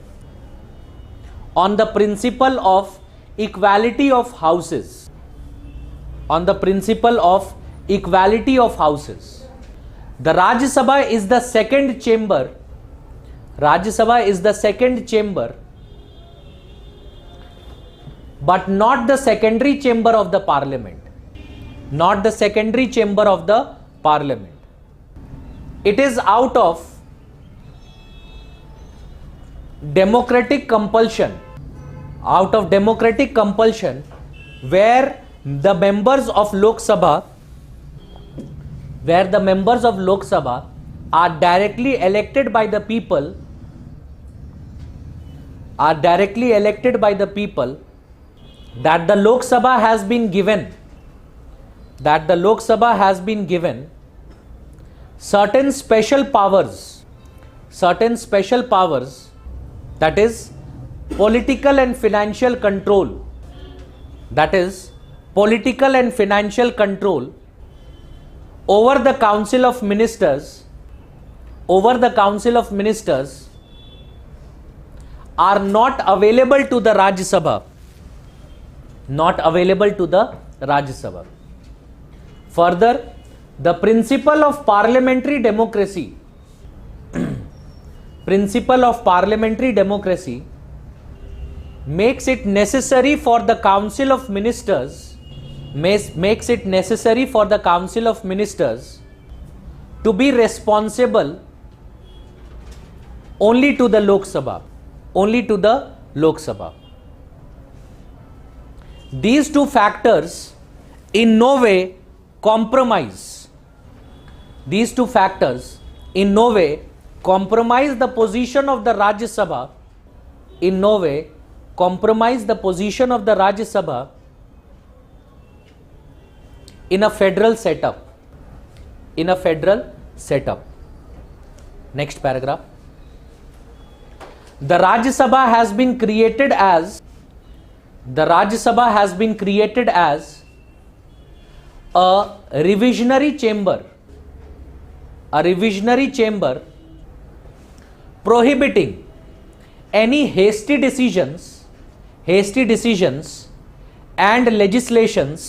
on the principle of equality of houses. The Rajya Sabha is the second chamber, but not the secondary chamber of the parliament. It is out of democratic compulsion, where the members of Lok Sabha are directly elected by the people, that the Lok Sabha has been given certain special powers, that is political and financial control, over the Council of Ministers, are not available to the Rajya Sabha. Further, the principle of parliamentary democracy makes it necessary for the Council of Ministers to be responsible only to the Lok Sabha, only to the Lok Sabha. These two factors in no way compromise. These two factors in no way compromise the position of the Rajya Sabha, in no way compromise the position of the Rajya Sabha in a federal setup. In a federal setup. Next paragraph. The Rajya Sabha has been created as a revisionary chamber prohibiting any hasty decisions and legislations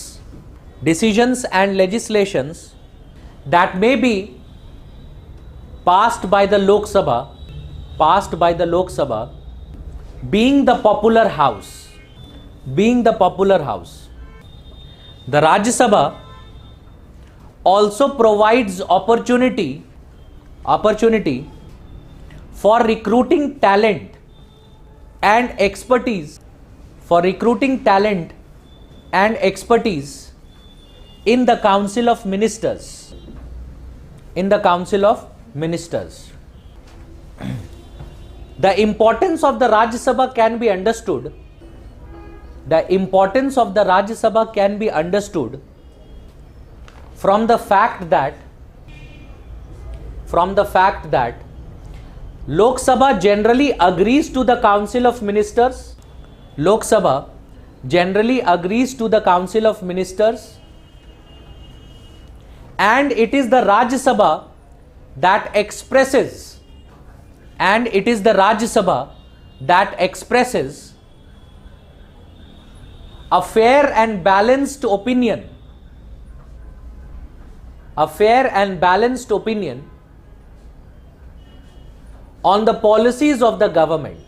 that may be passed by the Lok Sabha, being the popular house. The Rajya Sabha also provides opportunity for recruiting talent and expertise in the Council of Ministers. The importance of the Rajya Sabha can be understood. From the fact that Lok Sabha generally agrees to the Council of Ministers. And it is the Rajya Sabha that expresses a fair and balanced opinion on the policies of the government.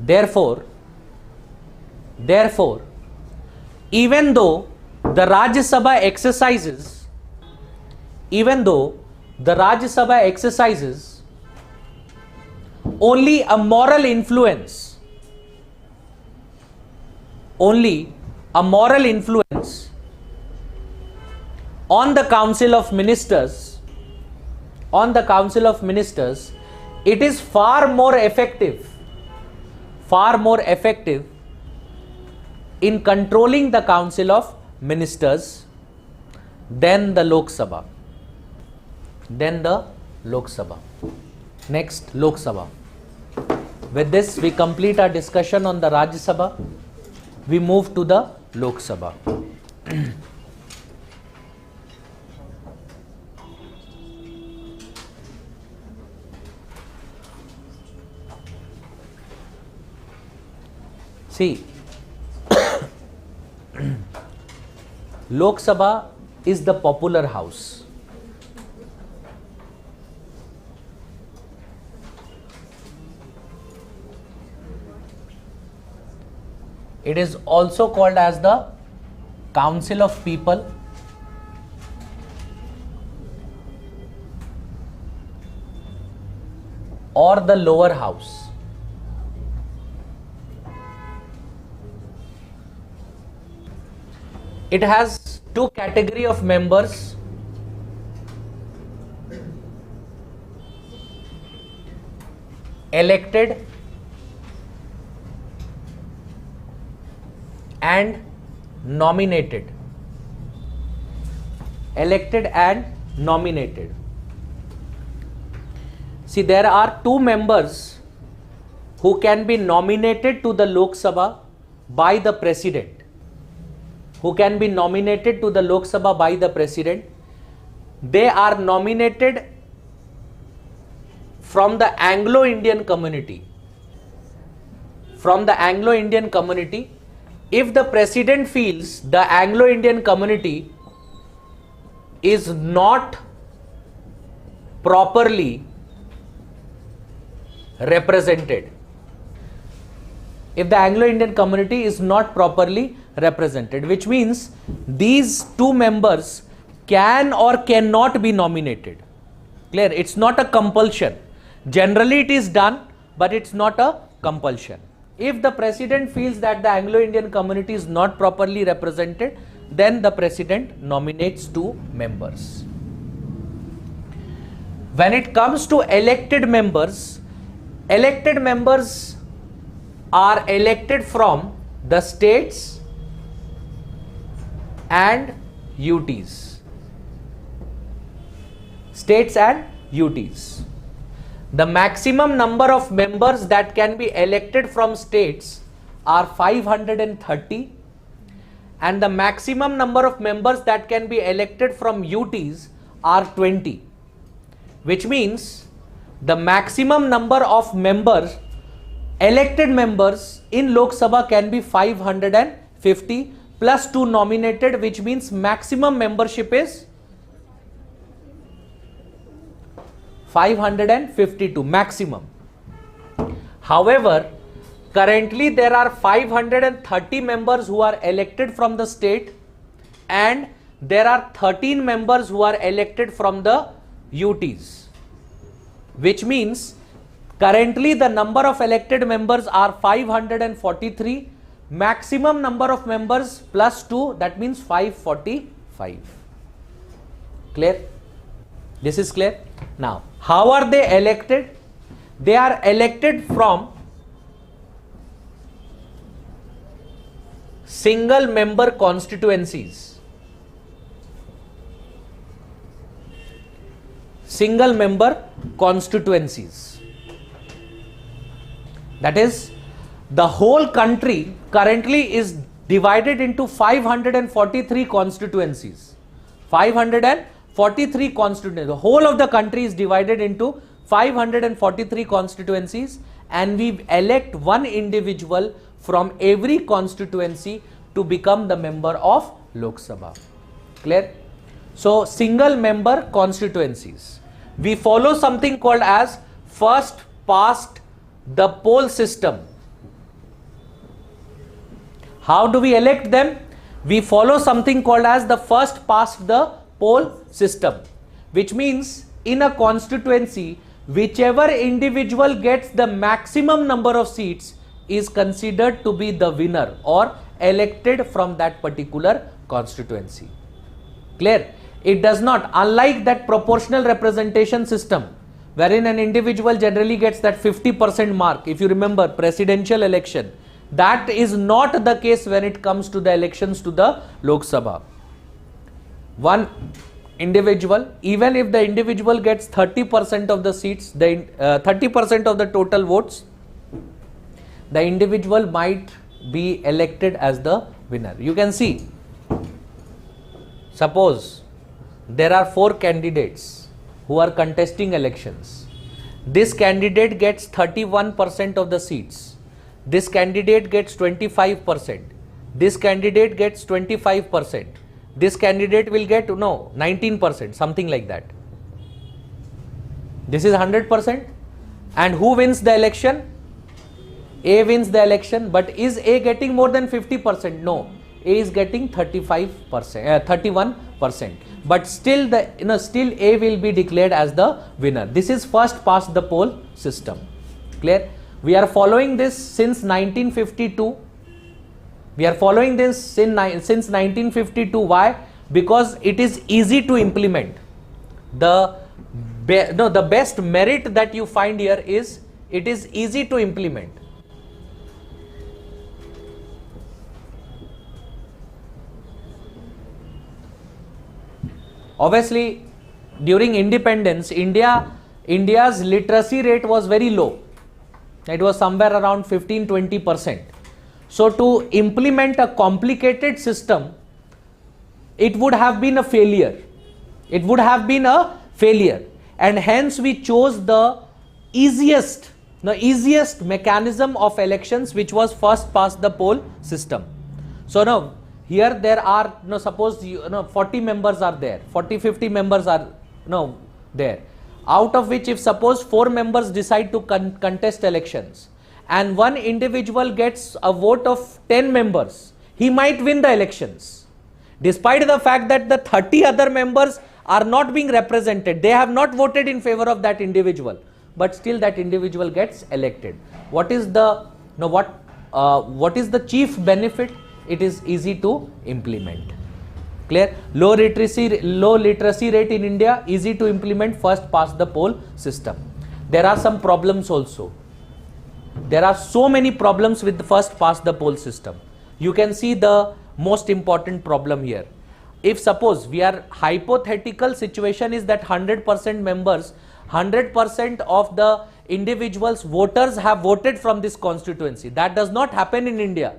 Therefore, even though the Rajya Sabha exercises only a moral influence on the Council of Ministers, it is far more effective in controlling the Council of Ministers than the Lok Sabha. Next, Lok Sabha. With this, we complete our discussion on the Rajya Sabha. We move to the Lok Sabha. See, Lok Sabha is the popular house. It is also called as the Council of People, or the lower house. It has two categories of members. Elected and nominated. See, there are two members who can be nominated to the Lok Sabha by the President. They are nominated from the Anglo-Indian community. If the President feels the Anglo-Indian community is not properly represented, which means these two members can or cannot be nominated. Clear? It's not a compulsion. Generally it is done, but it's not a compulsion. If the president feels that the Anglo-Indian community is not properly represented, then the president nominates 2 members. When it comes to elected members are elected from the states and UTs. States and UTs. The maximum number of members that can be elected from states are 530, and the maximum number of members that can be elected from UTs are 20, which means the maximum number of members, elected members in Lok Sabha can be 550 plus 2 nominated, which means maximum membership is 552 maximum. However, currently there are 530 members who are elected from the state and there are 13 members who are elected from the UTs, which means currently the number of elected members are 543, maximum number of members plus 2, that means 545. Clear? This is clear? Now, how are they elected? They are elected from single member constituencies. Single member constituencies. That is, the whole country currently is divided into 543 constituencies. 543 constituencies. The whole of the country is divided into 543 constituencies, and we elect one individual from every constituency to become the member of Lok Sabha. Clear? So, single member constituencies. We follow something called as first past the poll system. How do we elect them? We follow something called as the first past the poll system, which means in a constituency, whichever individual gets the maximum number of seats is considered to be the winner or elected from that particular constituency. Clear? It does not, unlike that proportional representation system wherein an individual generally gets that 50% mark, if you remember presidential election, that is not the case when it comes to the elections to the Lok Sabha. One individual, even if the individual gets 30% of the seats, 30% of the total votes, the individual might be elected as the winner. You can see, suppose there are 4 candidates who are contesting elections. This candidate gets 31% of the seats. This candidate gets 25%. This candidate gets 25%. This candidate will get 19%, something like that. This is 100%. And who wins the election? A wins the election, but is A getting more than 50%? No, A is getting 31%. But still still A will be declared as the winner. This is first past the poll system. Clear? We are following this since 1952. We are following this since 1952. Why? Because it is easy to implement. The best merit that you find here is it is easy to implement. Obviously, during independence, India's literacy rate was very low. It was somewhere around 15-20%. So, to implement a complicated system, it would have been a failure. It would have been a failure, and hence we chose the easiest mechanism of elections, which was first past the poll system. So now here there are suppose 40 members are there, 40-50 members are there, out of which if suppose 4 members decide to contest elections and one individual gets a vote of 10 members, he might win the elections. Despite the fact that the 30 other members are not being represented, they have not voted in favor of that individual, but still that individual gets elected. What is the what is the chief benefit? It is easy to implement. Clear? Low literacy rate in India, easy to implement first past the poll system. There are some problems also. There are so many problems with the first past the poll system. You can see the most important problem here. If suppose we are hypothetical situation is that 100% members, 100% of the individuals voters have voted from this constituency. That does not happen in India.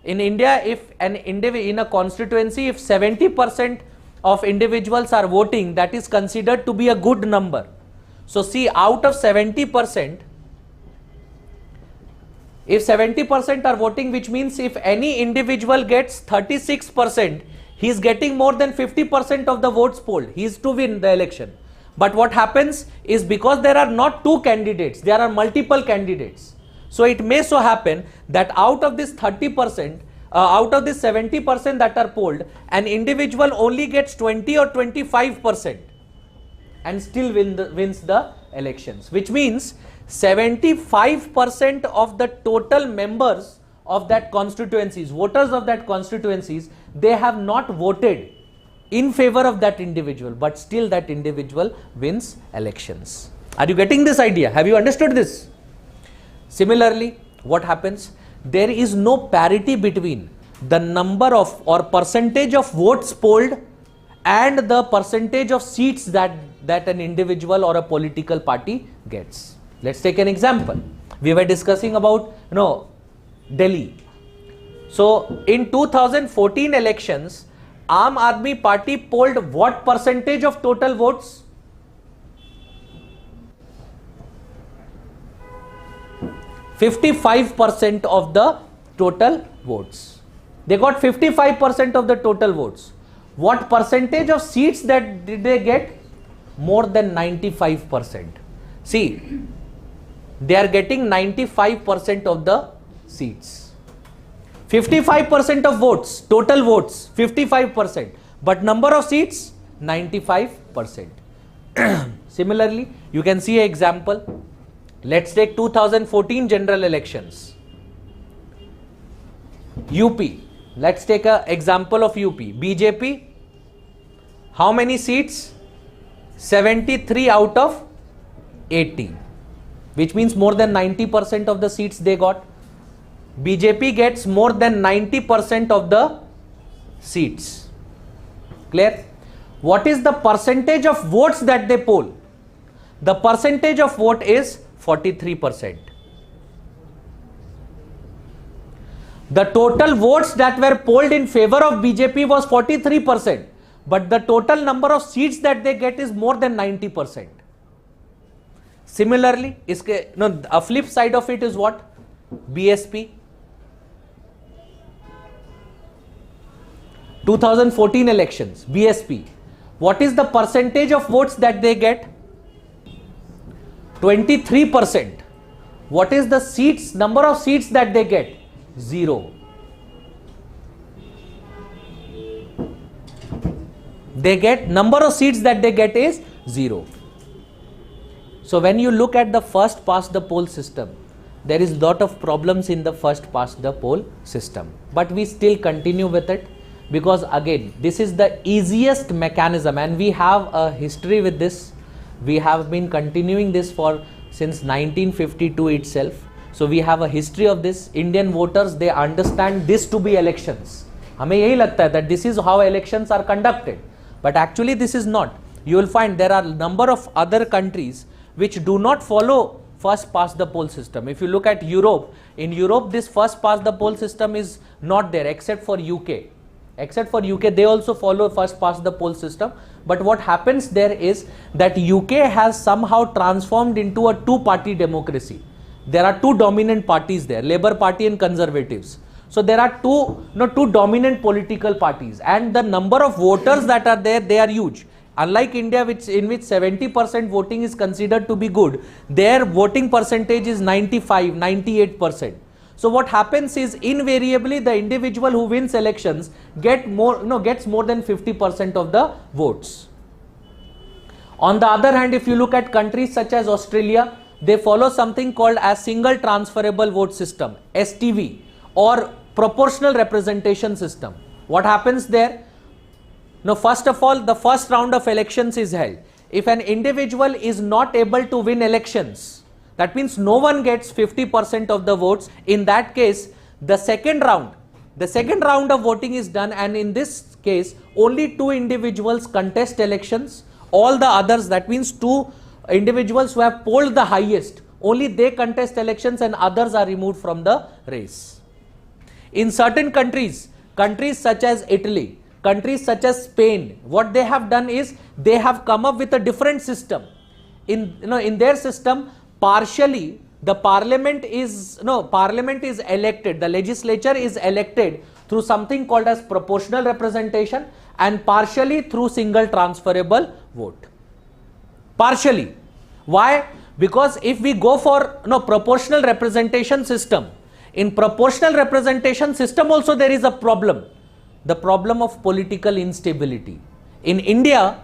In India, if in a constituency, if 70% of individuals are voting, that is considered to be a good number. So see, out of 70%, if 70% are voting, which means if any individual gets 36%, he is getting more than 50% of the votes polled. He is to win the election. But what happens is, because there are not two candidates, there are multiple candidates. So it may so happen that out of this 30%, out of this 70% that are polled, an individual only gets 20 or 25% and still wins the elections, which means 75% of the total members of that constituencies, voters of that constituencies, they have not voted in favor of that individual, but still that individual wins elections. Are you getting this idea? Have you understood this? Similarly, what happens? There is no parity between the number of or percentage of votes polled and the percentage of seats that an individual or a political party gets. Let's take an example. We were discussing about Delhi. So in 2014 elections, Aam Aadmi Party polled what percentage of total votes? 55% of the total votes. They got 55% of the total votes. What percentage of seats that did they get? More than 95%. See, they are getting 95% of the seats. 55% of votes, total votes, 55%. But number of seats, 95%. Similarly, you can see an example. Let's take 2014 general elections. UP. Let's take an example of UP. BJP. How many seats? 73 out of 80. Which means more than 90% of the seats they got. BJP gets more than 90% of the seats. Clear? What is the percentage of votes that they poll? The percentage of vote is 43%. The total votes that were polled in favor of BJP was 43%, but the total number of seats that they get is more than 90%. Similarly, a flip side of it is what? BSP. 2014 elections, BSP. What is the percentage of votes that they get? 23%. What is the seats, number of seats that they get? 0. They get, number of seats that they get is 0. So when you look at the first past the poll system, there is lot of problems in the first past the poll system, but we still continue with it because again this is the easiest mechanism and we have a history with this. We have been continuing this for since 1952 itself. So we have a history of this. Indian voters, they understand this to be elections. हमें यही लगता है that this is how elections are conducted, but actually this is not. You will find there are number of other countries which do not follow first past the poll system. If you look at Europe, in Europe this first past the poll system is not there except for UK. Except for UK, they also follow first past the poll system. But what happens there is that UK has somehow transformed into a two-party democracy. There are two dominant parties there, Labour Party and Conservatives. So there are two dominant political parties, and the number of voters that are there, they are huge. Unlike India, in which 70% voting is considered to be good, their voting percentage is 95, 98%. So what happens is invariably the individual who wins elections gets more than 50% of the votes. On the other hand, if you look at countries such as Australia, they follow something called as single transferable vote system, STV, or proportional representation system. What happens there? Now, first of all, the first round of elections is held. If an individual is not able to win elections, that means no one gets 50% of the votes. In that case, the second round of voting is done, and in this case, only two individuals contest elections. All the others, that means two individuals who have polled the highest, only they contest elections and others are removed from the race. In certain countries such as Italy, countries such as Spain, what they have done is they have come up with a different system. In their system, partially the parliament is elected, the legislature is elected through something called as proportional representation, and partially through single transferable vote. Partially. Why? Because if we go for proportional representation system, in proportional representation system also there is a problem, the problem of political instability. In India,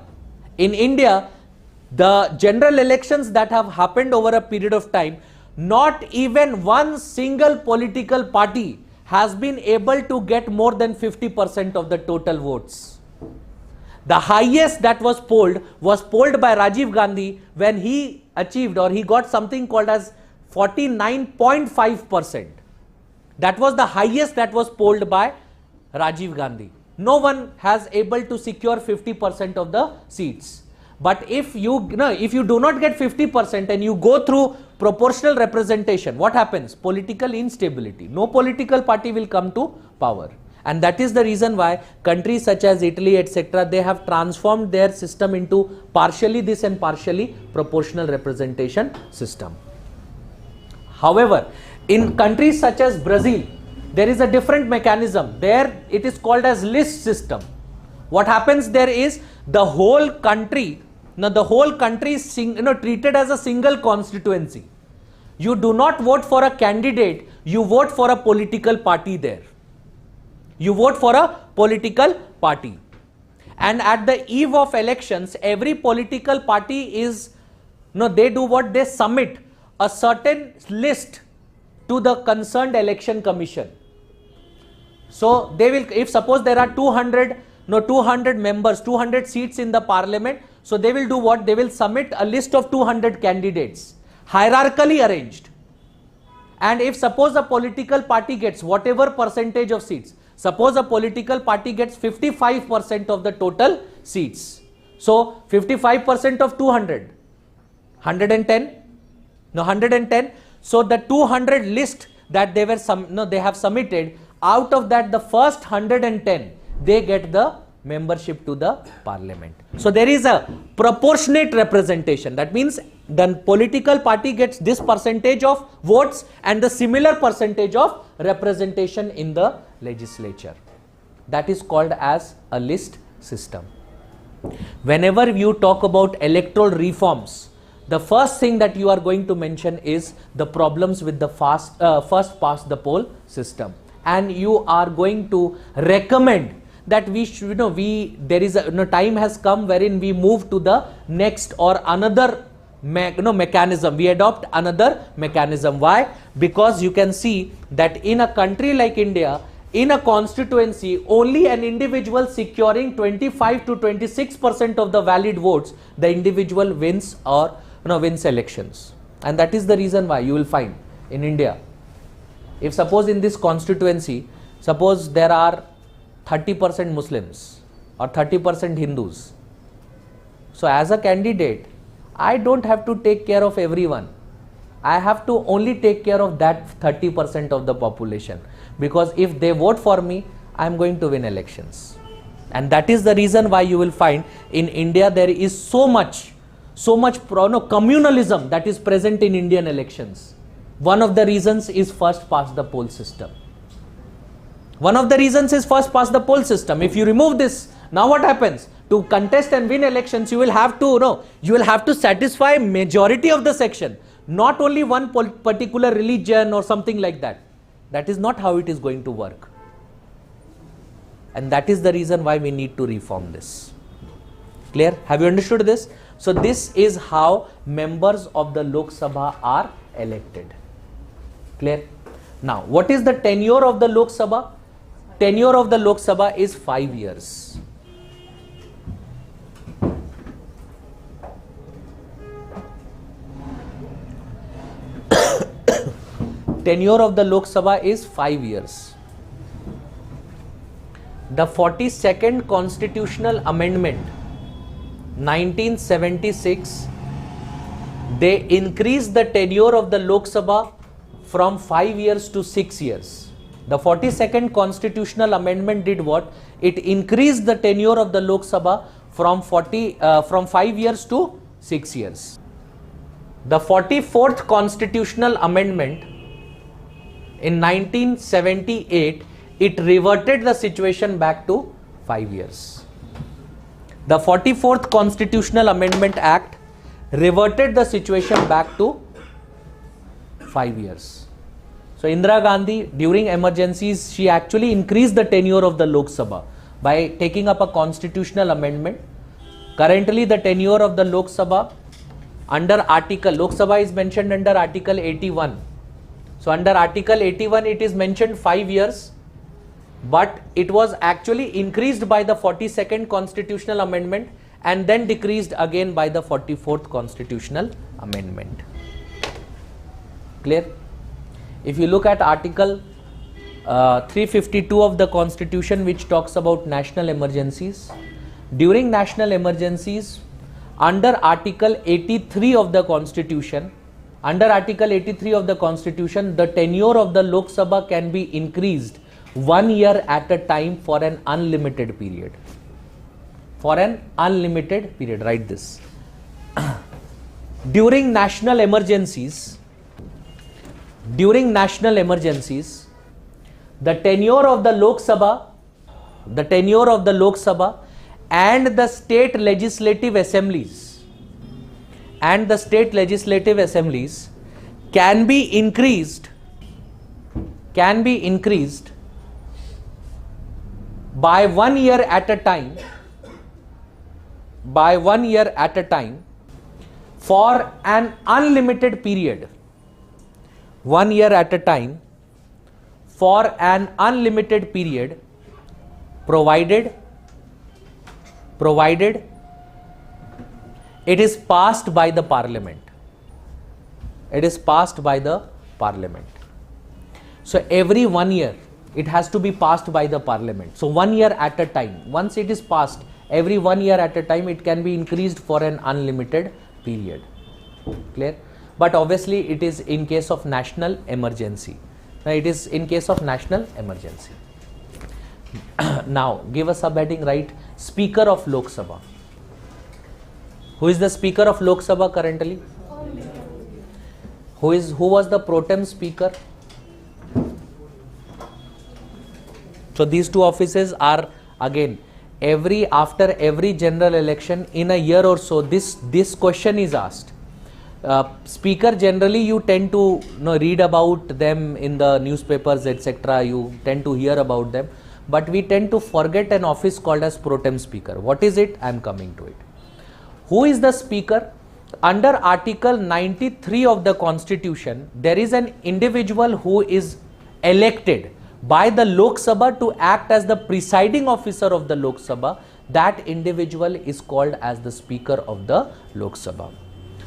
the general elections that have happened over a period of time, not even one single political party has been able to get more than 50% of the total votes. The highest that was polled by Rajiv Gandhi when he achieved, or he got something called as 49.5%. That was the highest that was polled by Rajiv Gandhi. No one has able to secure 50% of the seats. But if you do not get 50% and you go through proportional representation, what happens? Political instability. No political party will come to power. And that is the reason why countries such as Italy, etc., they have transformed their system into partially this and partially proportional representation system. However, in countries such as Brazil, there is a different mechanism. There it is called as list system. What happens there is the whole country is treated as a single constituency. You do not vote for a candidate, you vote for a political party there. You vote for a political party. And at the eve of elections, every political party is, they do what? They submit a certain list to the concerned election commission. So they will, if suppose there are 200 members, 200 seats in the parliament, so they will do what? They will submit a list of 200 candidates, hierarchically arranged. And if suppose a political party gets whatever percentage of seats, suppose a political party gets 55% of the total seats. So 55% of 200, 110. No, 110. So the 200 list that they have submitted, out of that the first 110, they get the membership to the parliament. So there is a proportionate representation. That means the political party gets this percentage of votes and the similar percentage of representation in the legislature. That is called as a list system. Whenever you talk about electoral reforms, the first thing that you are going to mention is the problems with the first past the poll system, and you are going to recommend that we should, time has come wherein we move to the next or another mechanism. We adopt another mechanism. Why? Because you can see that in a country like India, in a constituency, only an individual securing 25 to 26% of the valid votes, the individual wins or wins elections. And that is the reason why you will find in India, if suppose in this constituency, suppose there are 30% Muslims or 30% Hindus. So as a candidate, I don't have to take care of everyone. I have to only take care of that 30% of the population, because if they vote for me, I am going to win elections. And that is the reason why you will find in India there is so much communalism that is present in Indian elections. One of the reasons is first past the poll system. If you remove this, now what happens? To contest and win elections, you will have to satisfy majority of the section, not only one particular religion or something like that. That is not how it is going to work. And that is the reason why we need to reform this. Clear? Have you understood this? So this is how members of the Lok Sabha are elected. Clear? Now, what is the tenure of the Lok Sabha? Tenure of the Lok Sabha is 5 years. Tenure of the Lok Sabha is 5 years. The 42nd Constitutional Amendment 1976, they increased the tenure of the Lok Sabha from 5 years to 6 years. The 42nd Constitutional Amendment did what? It increased the tenure of the Lok Sabha from 5 years to 6 years. The 44th Constitutional Amendment in 1978, it reverted the situation back to 5 years. The 44th Constitutional Amendment Act reverted the situation back to 5 years. So Indira Gandhi, during emergencies, she actually increased the tenure of the Lok Sabha by taking up a constitutional amendment. Currently, the tenure of the Lok Sabha under Article, Lok Sabha is mentioned under Article 81. So under Article 81, it is mentioned 5 years, but it was actually increased by the 42nd Constitutional Amendment and then decreased again by the 44th Constitutional Amendment. Clear? If you look at Article 352 of the Constitution, which talks about national emergencies, during national emergencies, under Article 83 of the Constitution, the tenure of the Lok Sabha can be increased 1 year at a time for an unlimited period. For an unlimited period, write this. During national emergencies, the tenure of the Lok Sabha, and the state legislative assemblies, can be increased by 1 year at a time, for an unlimited period. 1 year at a time for an unlimited period, provided it is passed by the Parliament. So every 1 year it has to be passed by the Parliament. So 1 year at a time. Once it is passed, every 1 year at a time, it can be increased for an unlimited period. Clear? But obviously it is in case of national emergency. Now give a subheading, right? Speaker of Lok Sabha. Who is the Speaker of Lok Sabha currently? Who was the pro tem Speaker? So these two offices are, again, after every general election in a year or so, this question is asked. Speaker, generally you tend to read about them in the newspapers, etc. You tend to hear about them, but we tend to forget an office called as pro tem Speaker. What is it? I am coming to it. Who is the Speaker? Under Article 93 of the Constitution, there is an individual who is elected by the Lok Sabha to act as the presiding officer of the Lok Sabha. That individual is called as the Speaker of the Lok Sabha.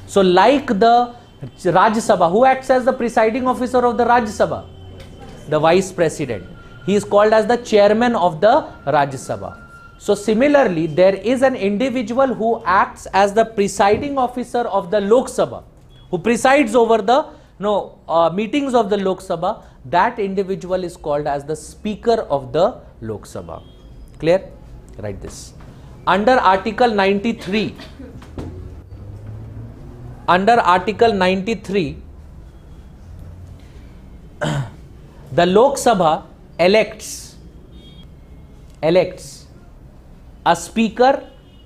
So like the Rajya Sabha, who acts as the presiding officer of the Rajya Sabha? The Vice President. He is called as the Chairman of the Rajya Sabha. So similarly, there is an individual who acts as the presiding officer of the Lok Sabha, who presides over the meetings of the Lok Sabha. That individual is called as the Speaker of the Lok Sabha. Clear? Write this. Under Article 93, the Lok Sabha elects a Speaker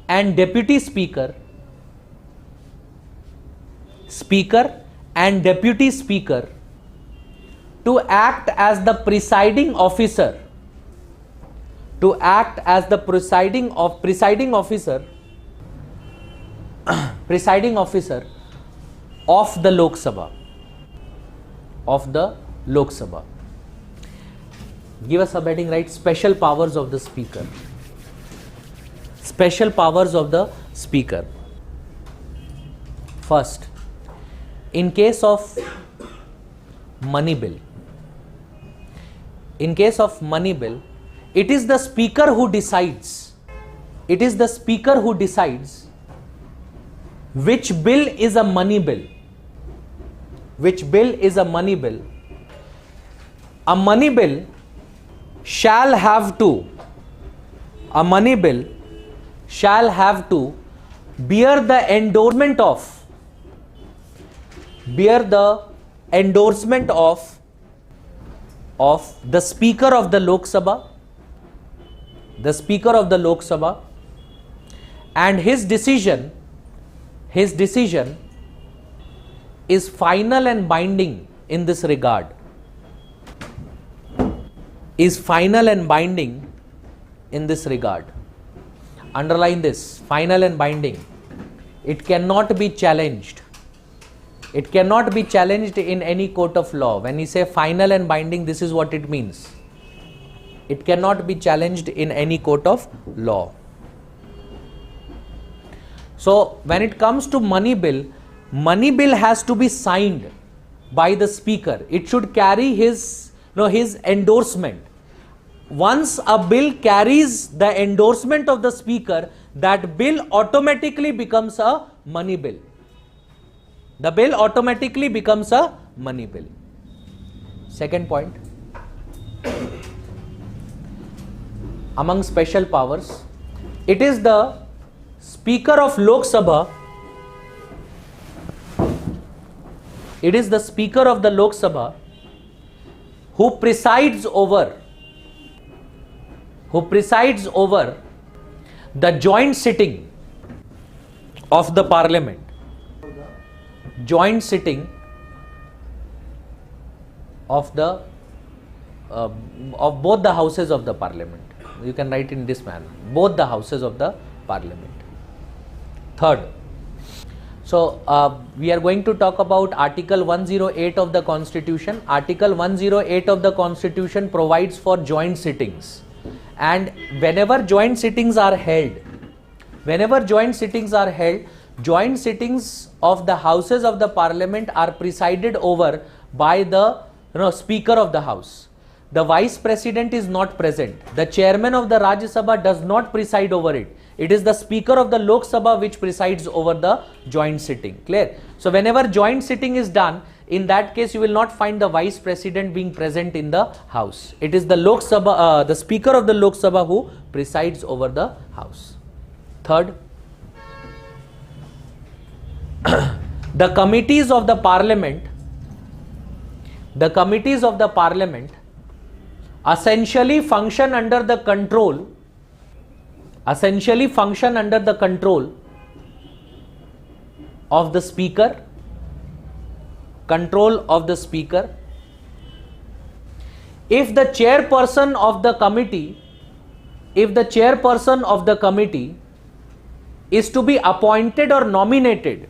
and Deputy Speaker, to act as the presiding officer, to act as the presiding officer presiding officer of the Lok Sabha, of the Lok Sabha. Give us a heading, right? Special powers of the speaker. Special powers of the speaker. First, in case of money bill, in case of money bill, it is the speaker who decides. It is the speaker who decides which bill is a money bill. Which bill is a money bill? A money bill shall have to, a money bill shall have to bear the endorsement of, the Speaker of the Lok Sabha, the Speaker of the Lok Sabha, and his decision is final and binding in this regard. Is final and binding in this regard. Underline this, final and binding. It cannot be challenged. It cannot be challenged in any court of law. When we say final and binding, this is what it means. It cannot be challenged in any court of law. So when it comes to money bill has to be signed by the speaker. It should carry his endorsement. Once a bill carries the endorsement of the speaker, that bill automatically becomes a money bill. The bill automatically becomes a money bill. Second point, among special powers, it is the Speaker of Lok Sabha, it is the Speaker of the Lok Sabha who presides over the joint sitting of the Parliament. Joint sitting of the of both the houses of the Parliament. You can write in this manner, both the houses of the Parliament. Third, so we are going to talk about Article 108 of the Constitution. Article 108 of the Constitution provides for joint sittings, and whenever joint sittings are held, joint sittings of the houses of the Parliament are presided over by the Speaker of the House. The Vice President is not present. The Chairman of the Rajya Sabha does not preside over it. It is the Speaker of the Lok Sabha which presides over the joint sitting. Clear? So whenever joint sitting is done, in that case you will not find the Vice President being present in the House. It is the Lok Sabha, the Speaker of the Lok Sabha who presides over the House. Third, the committees of the Parliament, essentially function under the control of the Speaker, If the chairperson of the committee is to be appointed or nominated,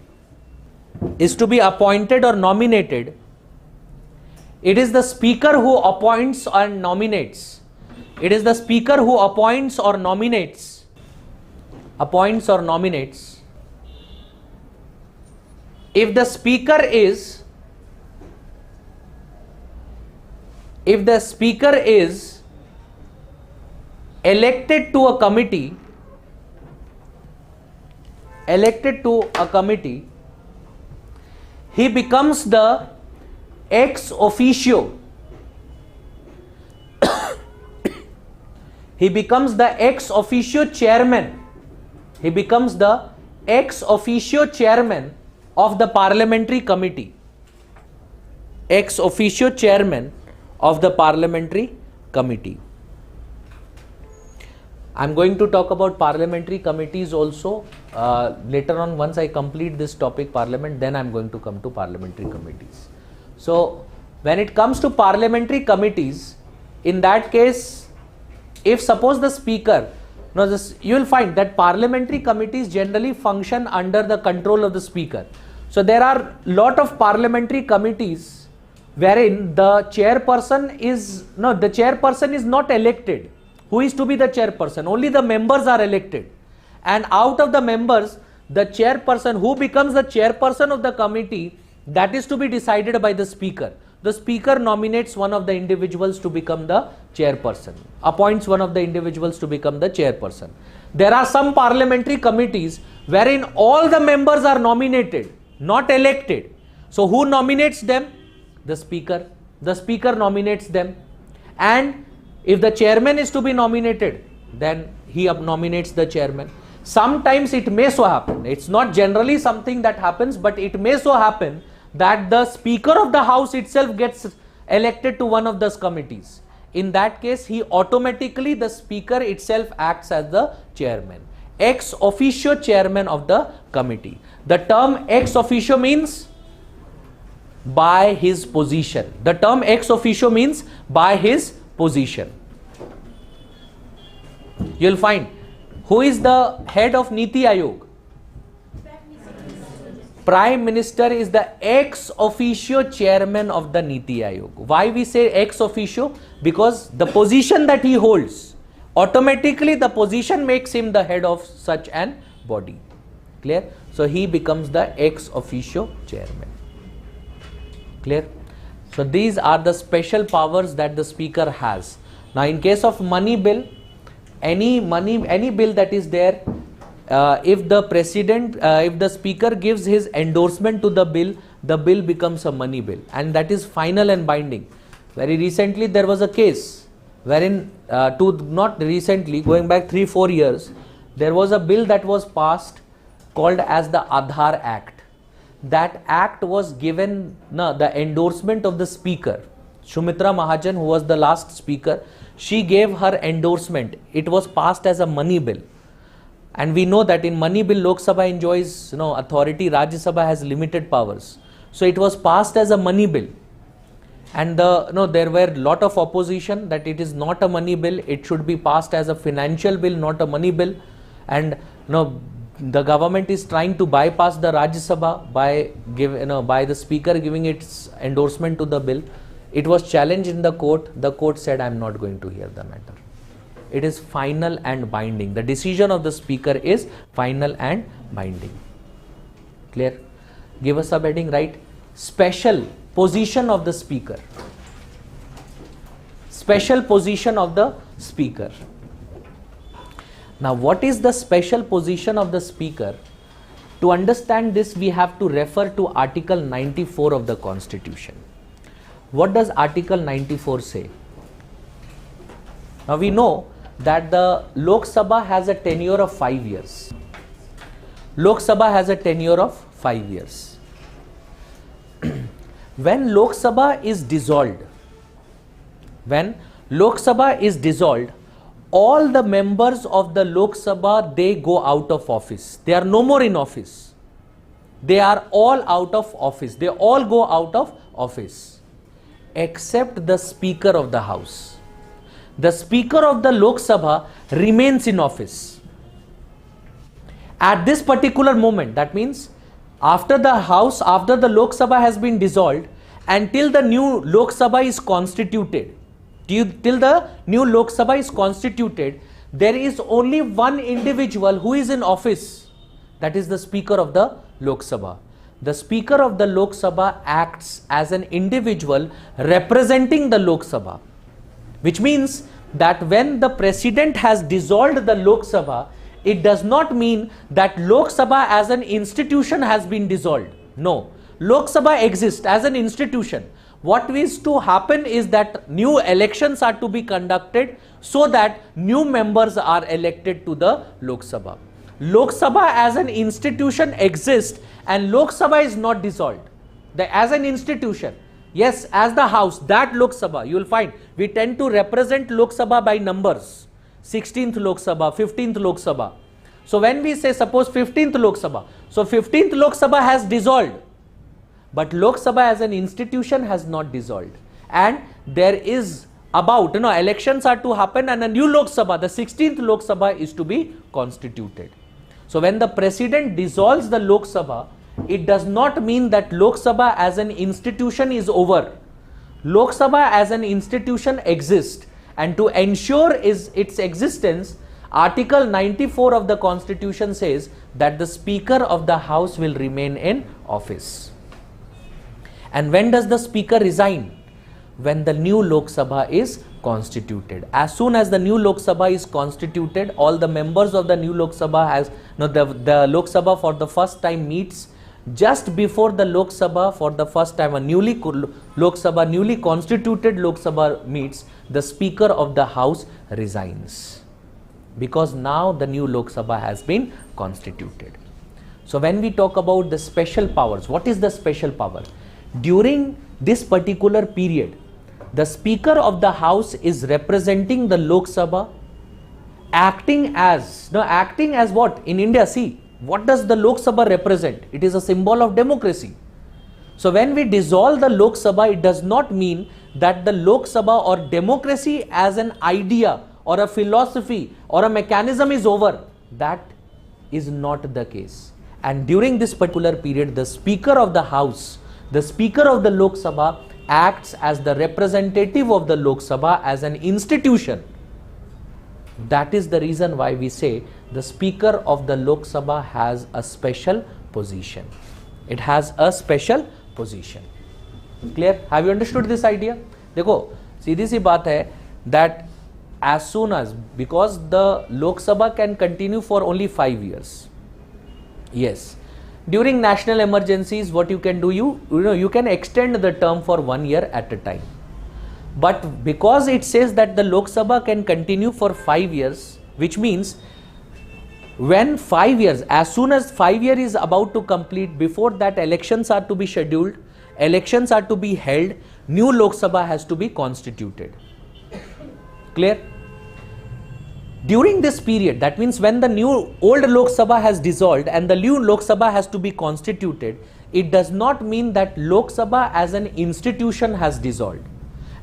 it is the Speaker who appoints and nominates. If the Speaker is elected to a committee, he becomes the ex officio. He becomes the ex officio chairman. Of the parliamentary committee. Ex officio chairman of the parliamentary committee. I am going to talk about parliamentary committees also later on. Once I complete this topic, Parliament, then I am going to come to parliamentary committees. So When it comes to parliamentary committees, in that case, if suppose the speaker, now this, you will find that parliamentary committees generally function under the control of the speaker. So there are lot of parliamentary committees wherein the chairperson is not elected. Who is to be the chairperson? Only the members are elected, and out of the members, the chairperson, who becomes the chairperson of the committee, that is to be decided by the speaker. The speaker nominates one of the individuals to become the chairperson, appoints one of the individuals to become the chairperson. There are some parliamentary committees wherein all the members are nominated, not elected. So who nominates them? The speaker. The speaker nominates them, and if the chairman is to be nominated, then he nominates the chairman. Sometimes it may so happen, it's not generally something that happens, but it may so happen that the speaker of the house itself gets elected to one of those committees. In that case, he automatically, the speaker itself acts as the chairman, ex officio chairman of the committee. The term ex officio means by his position. The term ex officio means by his position. You'll find, who is the head of Niti Aayog? Prime Minister is the ex officio chairman of the Niti Aayog. Why we say ex officio? Because the position that he holds, automatically the position makes him the head of such an body. Clear? So he becomes the ex officio chairman. Clear? So these are the special powers that the speaker has. Now in case of money bill, any bill that is there, if the speaker gives his endorsement to the bill becomes a money bill, and that is final and binding. Very recently there was a case wherein, not recently, going back 3-4 years, there was a bill that was passed called as the Aadhaar Act. That act was given the endorsement of the speaker, Sumitra Mahajan, who was the last speaker. She gave her endorsement. It was passed as a money bill. And we know that in money bill, Lok Sabha enjoys authority, Rajya Sabha has limited powers. So it was passed as a money bill. And there were a lot of opposition that it is not a money bill, it should be passed as a financial bill, not a money bill. And the government is trying to bypass the Rajya Sabha by the speaker giving its endorsement to the bill. It was challenged in the court. The court said, I am not going to hear the matter. It is final and binding. The decision of the speaker is final and binding. Clear? Give us a heading, right? Special position of the speaker. Special position of the speaker. Now, what is the special position of the speaker? To understand this, we have to refer to Article 94 of the Constitution. What does Article 94 say? Now, we know that the Lok Sabha has a tenure of 5 years. Lok Sabha has a tenure of 5 years. When Lok Sabha is dissolved, all the members of the Lok Sabha, they go out of office. They are no more in office. They are all out of office. They all go out of office, except the Speaker of the House. The Speaker of the Lok Sabha remains in office. At this particular moment, that means after the Lok Sabha has been dissolved, until the new Lok Sabha is constituted, there is only one individual who is in office, that is the Speaker of the Lok Sabha. The Speaker of the Lok Sabha acts as an individual representing the Lok Sabha, which means that when the President has dissolved the Lok Sabha, it does not mean that Lok Sabha as an institution has been dissolved. No, Lok Sabha exists as an institution. What is to happen is that new elections are to be conducted so that new members are elected to the Lok Sabha. Lok Sabha as an institution exists and Lok Sabha is not dissolved. As an institution, yes, as the house, that Lok Sabha, you will find we tend to represent Lok Sabha by numbers. 16th Lok Sabha, 15th Lok Sabha. So when we say suppose 15th Lok Sabha, so 15th Lok Sabha has dissolved, but Lok Sabha as an institution has not dissolved, and there is about, elections are to happen and a new Lok Sabha, the 16th Lok Sabha, is to be constituted. So when the president dissolves the Lok Sabha, it does not mean that Lok Sabha as an institution is over. Lok Sabha as an institution exists, and to ensure its existence, Article 94 of the Constitution says that the Speaker of the House will remain in office. And when does the Speaker resign? When the new Lok Sabha is constituted. As soon as the new Lok Sabha is constituted, all the members of the new Lok Sabha the Lok Sabha for the first time meets. Just before the Lok Sabha for the first time, a newly constituted Lok Sabha meets, the Speaker of the House resigns, because now the new Lok Sabha has been constituted. So when we talk about the special powers, what is the special power? During this particular period, the Speaker of the House is representing the Lok Sabha, acting as what? In India, see, what does the Lok Sabha represent? It is a symbol of democracy. So when we dissolve the Lok Sabha, it does not mean that the Lok Sabha or democracy as an idea or a philosophy or a mechanism is over. That is not the case. And during this particular period, the Speaker of the House, the Speaker of the Lok Sabha, acts as the representative of the Lok Sabha as an institution. That is the reason why we say the Speaker of the Lok Sabha has a special position. It has a special position. Clear? Have you understood this idea? देखो सीधी सी बात है that as soon as, because the Lok Sabha can continue for only 5 years. Yes. During national emergencies, what you can do, you can extend the term for 1 year at a time. But because it says that the Lok Sabha can continue for 5 years, which means when 5 years, as soon as 5 years is about to complete, before that elections are to be scheduled, elections are to be held, new Lok Sabha has to be constituted. Clear? During this period, that means when the old Lok Sabha has dissolved and the new Lok Sabha has to be constituted, it does not mean that Lok Sabha as an institution has dissolved.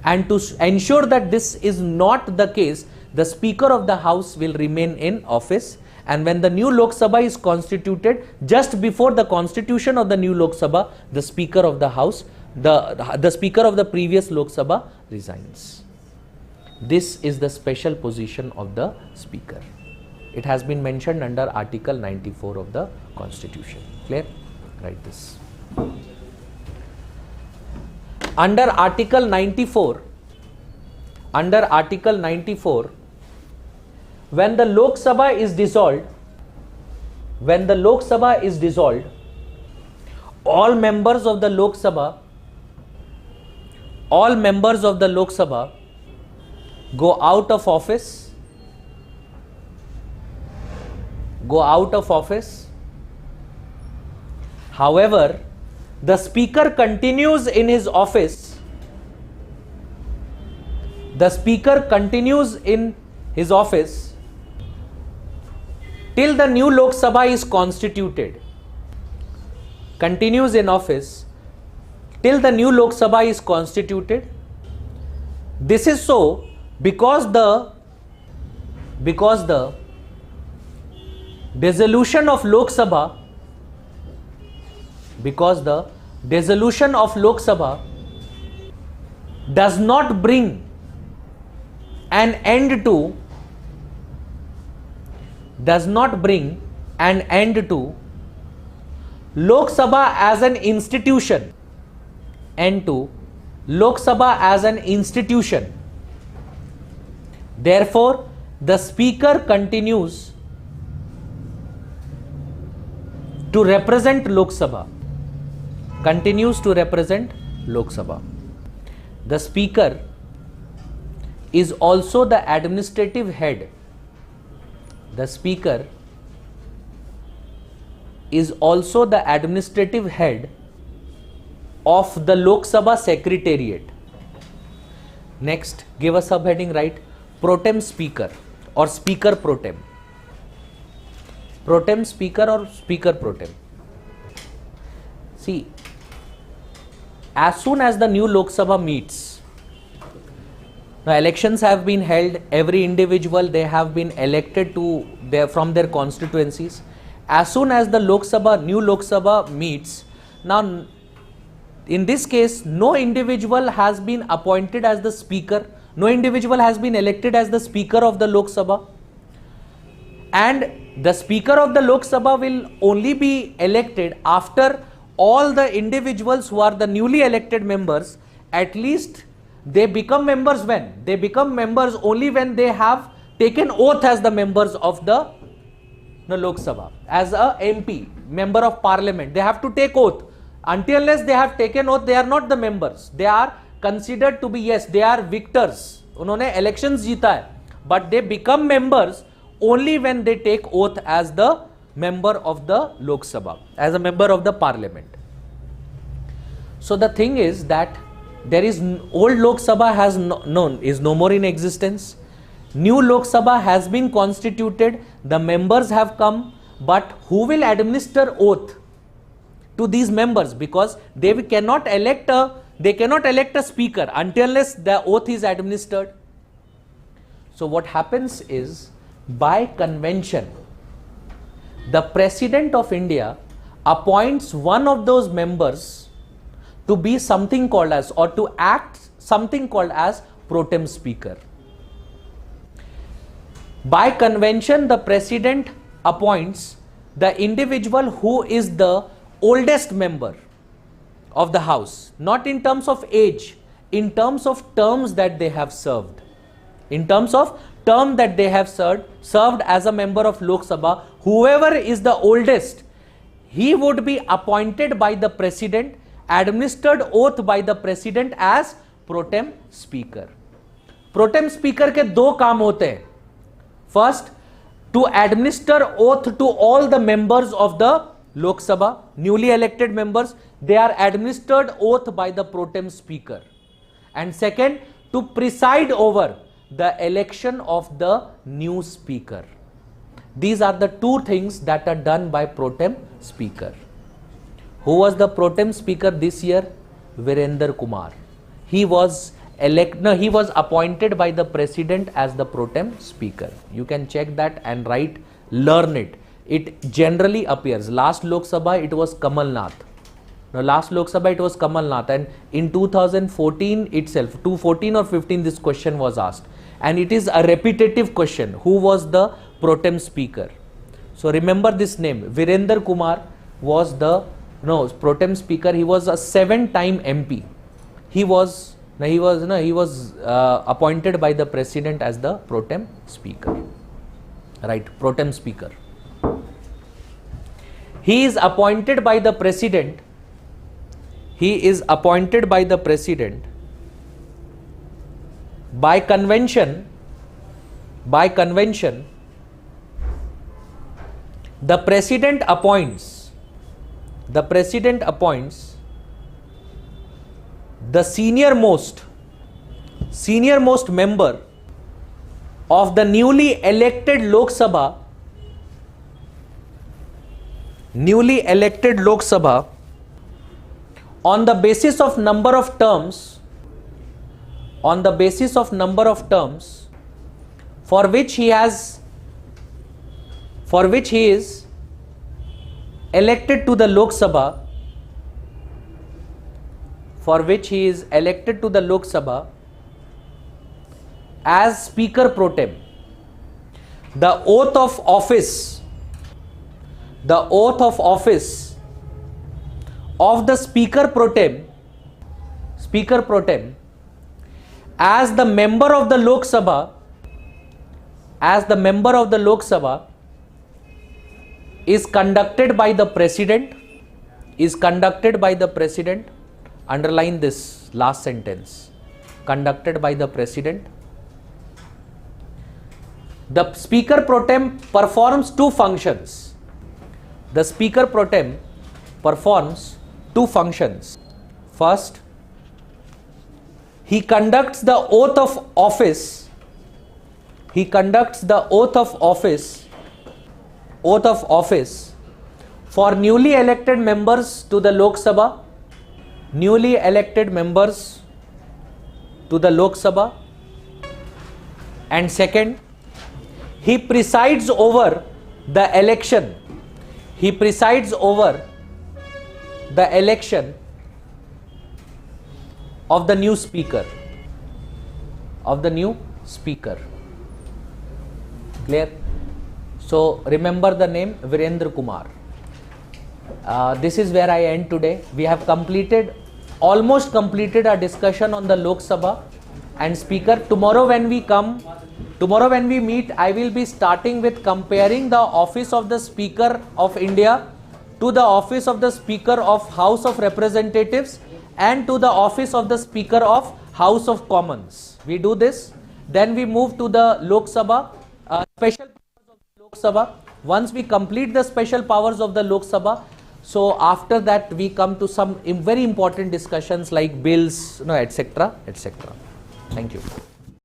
And to ensure that this is not the case, the Speaker of the House will remain in office, and when the new Lok Sabha is constituted, just before the constitution of the new Lok Sabha, the Speaker of the House, the Speaker of the previous Lok Sabha resigns. This is the special position of the Speaker. It has been mentioned under Article 94 of the Constitution. Clear? Write this. Under Article 94, when the Lok Sabha is dissolved, all members of the Lok Sabha go out of office, However, the Speaker continues in his office. Till the new Lok Sabha is constituted. Continues in office till the new Lok Sabha is constituted. This is so because the dissolution of Lok Sabha, does not bring an end to Lok Sabha as an institution, Therefore, the Speaker continues to represent Lok Sabha. The Speaker is also the administrative head. Of the Lok Sabha Secretariat. Next, give a subheading, right? Pro tem Speaker or Speaker Pro tem. Pro tem Speaker or Speaker Pro tem. See, as soon as the new Lok Sabha meets, now elections have been held, every individual, they have been elected from their constituencies. As soon as the new Lok Sabha meets, now in this case, no individual has been appointed as the speaker, no individual has been elected as the speaker of the Lok Sabha, and the speaker of the Lok Sabha will only be elected after all the individuals who are the newly elected members, at least they become members when? They become members only when they have taken oath as the members of the Lok Sabha. As a MP, member of parliament, they have to take oath. Until unless they have taken oath, they are not the members. They are considered to be, yes, they are victors. उन्होंने elections जीता है, but they become members only when they take oath as the member of the Lok Sabha, as a member of the parliament. So the thing is that there is old Lok Sabha is no more in existence. New Lok Sabha has been constituted. The members have come, but who will administer oath to these members? Because they cannot elect a speaker until unless the oath is administered. So what happens is, by convention, the President of India appoints one of those members to be something called as, or to act something called as pro tem speaker. By convention, the President appoints the individual who is the oldest member of the House, not in terms of age, in terms of terms that they have served. In terms of term that they have served as a member of Lok Sabha, whoever is the oldest, he would be appointed by the President, administered oath by the President as pro tem speaker. Pro tem speaker के दो काम होते हैं. First, to administer oath to all the members of the Lok Sabha, newly elected members, they are administered oath by the pro tem speaker. And second, to preside over the election of the new speaker. These are the two things that are done by pro tem speaker. Who was the pro tem speaker this year? Virender Kumar. He was appointed by the President as the pro tem speaker. You can check that and learn it. It generally appears. Last Lok Sabha it was Kamal Nath. Now last Lok Sabha it was Kamal Nath, and in 2014 itself, 2014 or 15, this question was asked, and it is a repetitive question. Who was the pro tem speaker? So remember this name. Virender Kumar was the pro tem speaker. He was a 7-time MP. He was appointed by the President as the pro tem speaker. Right, pro tem speaker. He is appointed by the President. He is appointed by the President by convention. The President appoints the senior most member of the newly elected Lok Sabha on the basis of number of terms for which he is elected to the Lok Sabha, as speaker pro tem. The oath of office of the speaker pro tem as the member of the Lok Sabha is conducted by the President. Underline this last sentence. Conducted by the President. The speaker pro tem performs two functions. First, he conducts the oath of office for newly elected members to the Lok Sabha, newly elected members to the Lok Sabha, and second, he presides over the election. He presides over the election of the new speaker. Clear? So remember the name Virendra Kumar. This is where I end today. We have almost completed our discussion on the Lok Sabha and speaker. Tomorrow when we meet, I will be starting with comparing the office of the Speaker of India to the office of the Speaker of House of Representatives and to the office of the Speaker of House of Commons. We do this, then we move to the Lok Sabha, special powers of the Lok Sabha. Once we complete the special powers of the Lok Sabha, so after that we come to some very important discussions like bills, etc., etc. Thank you.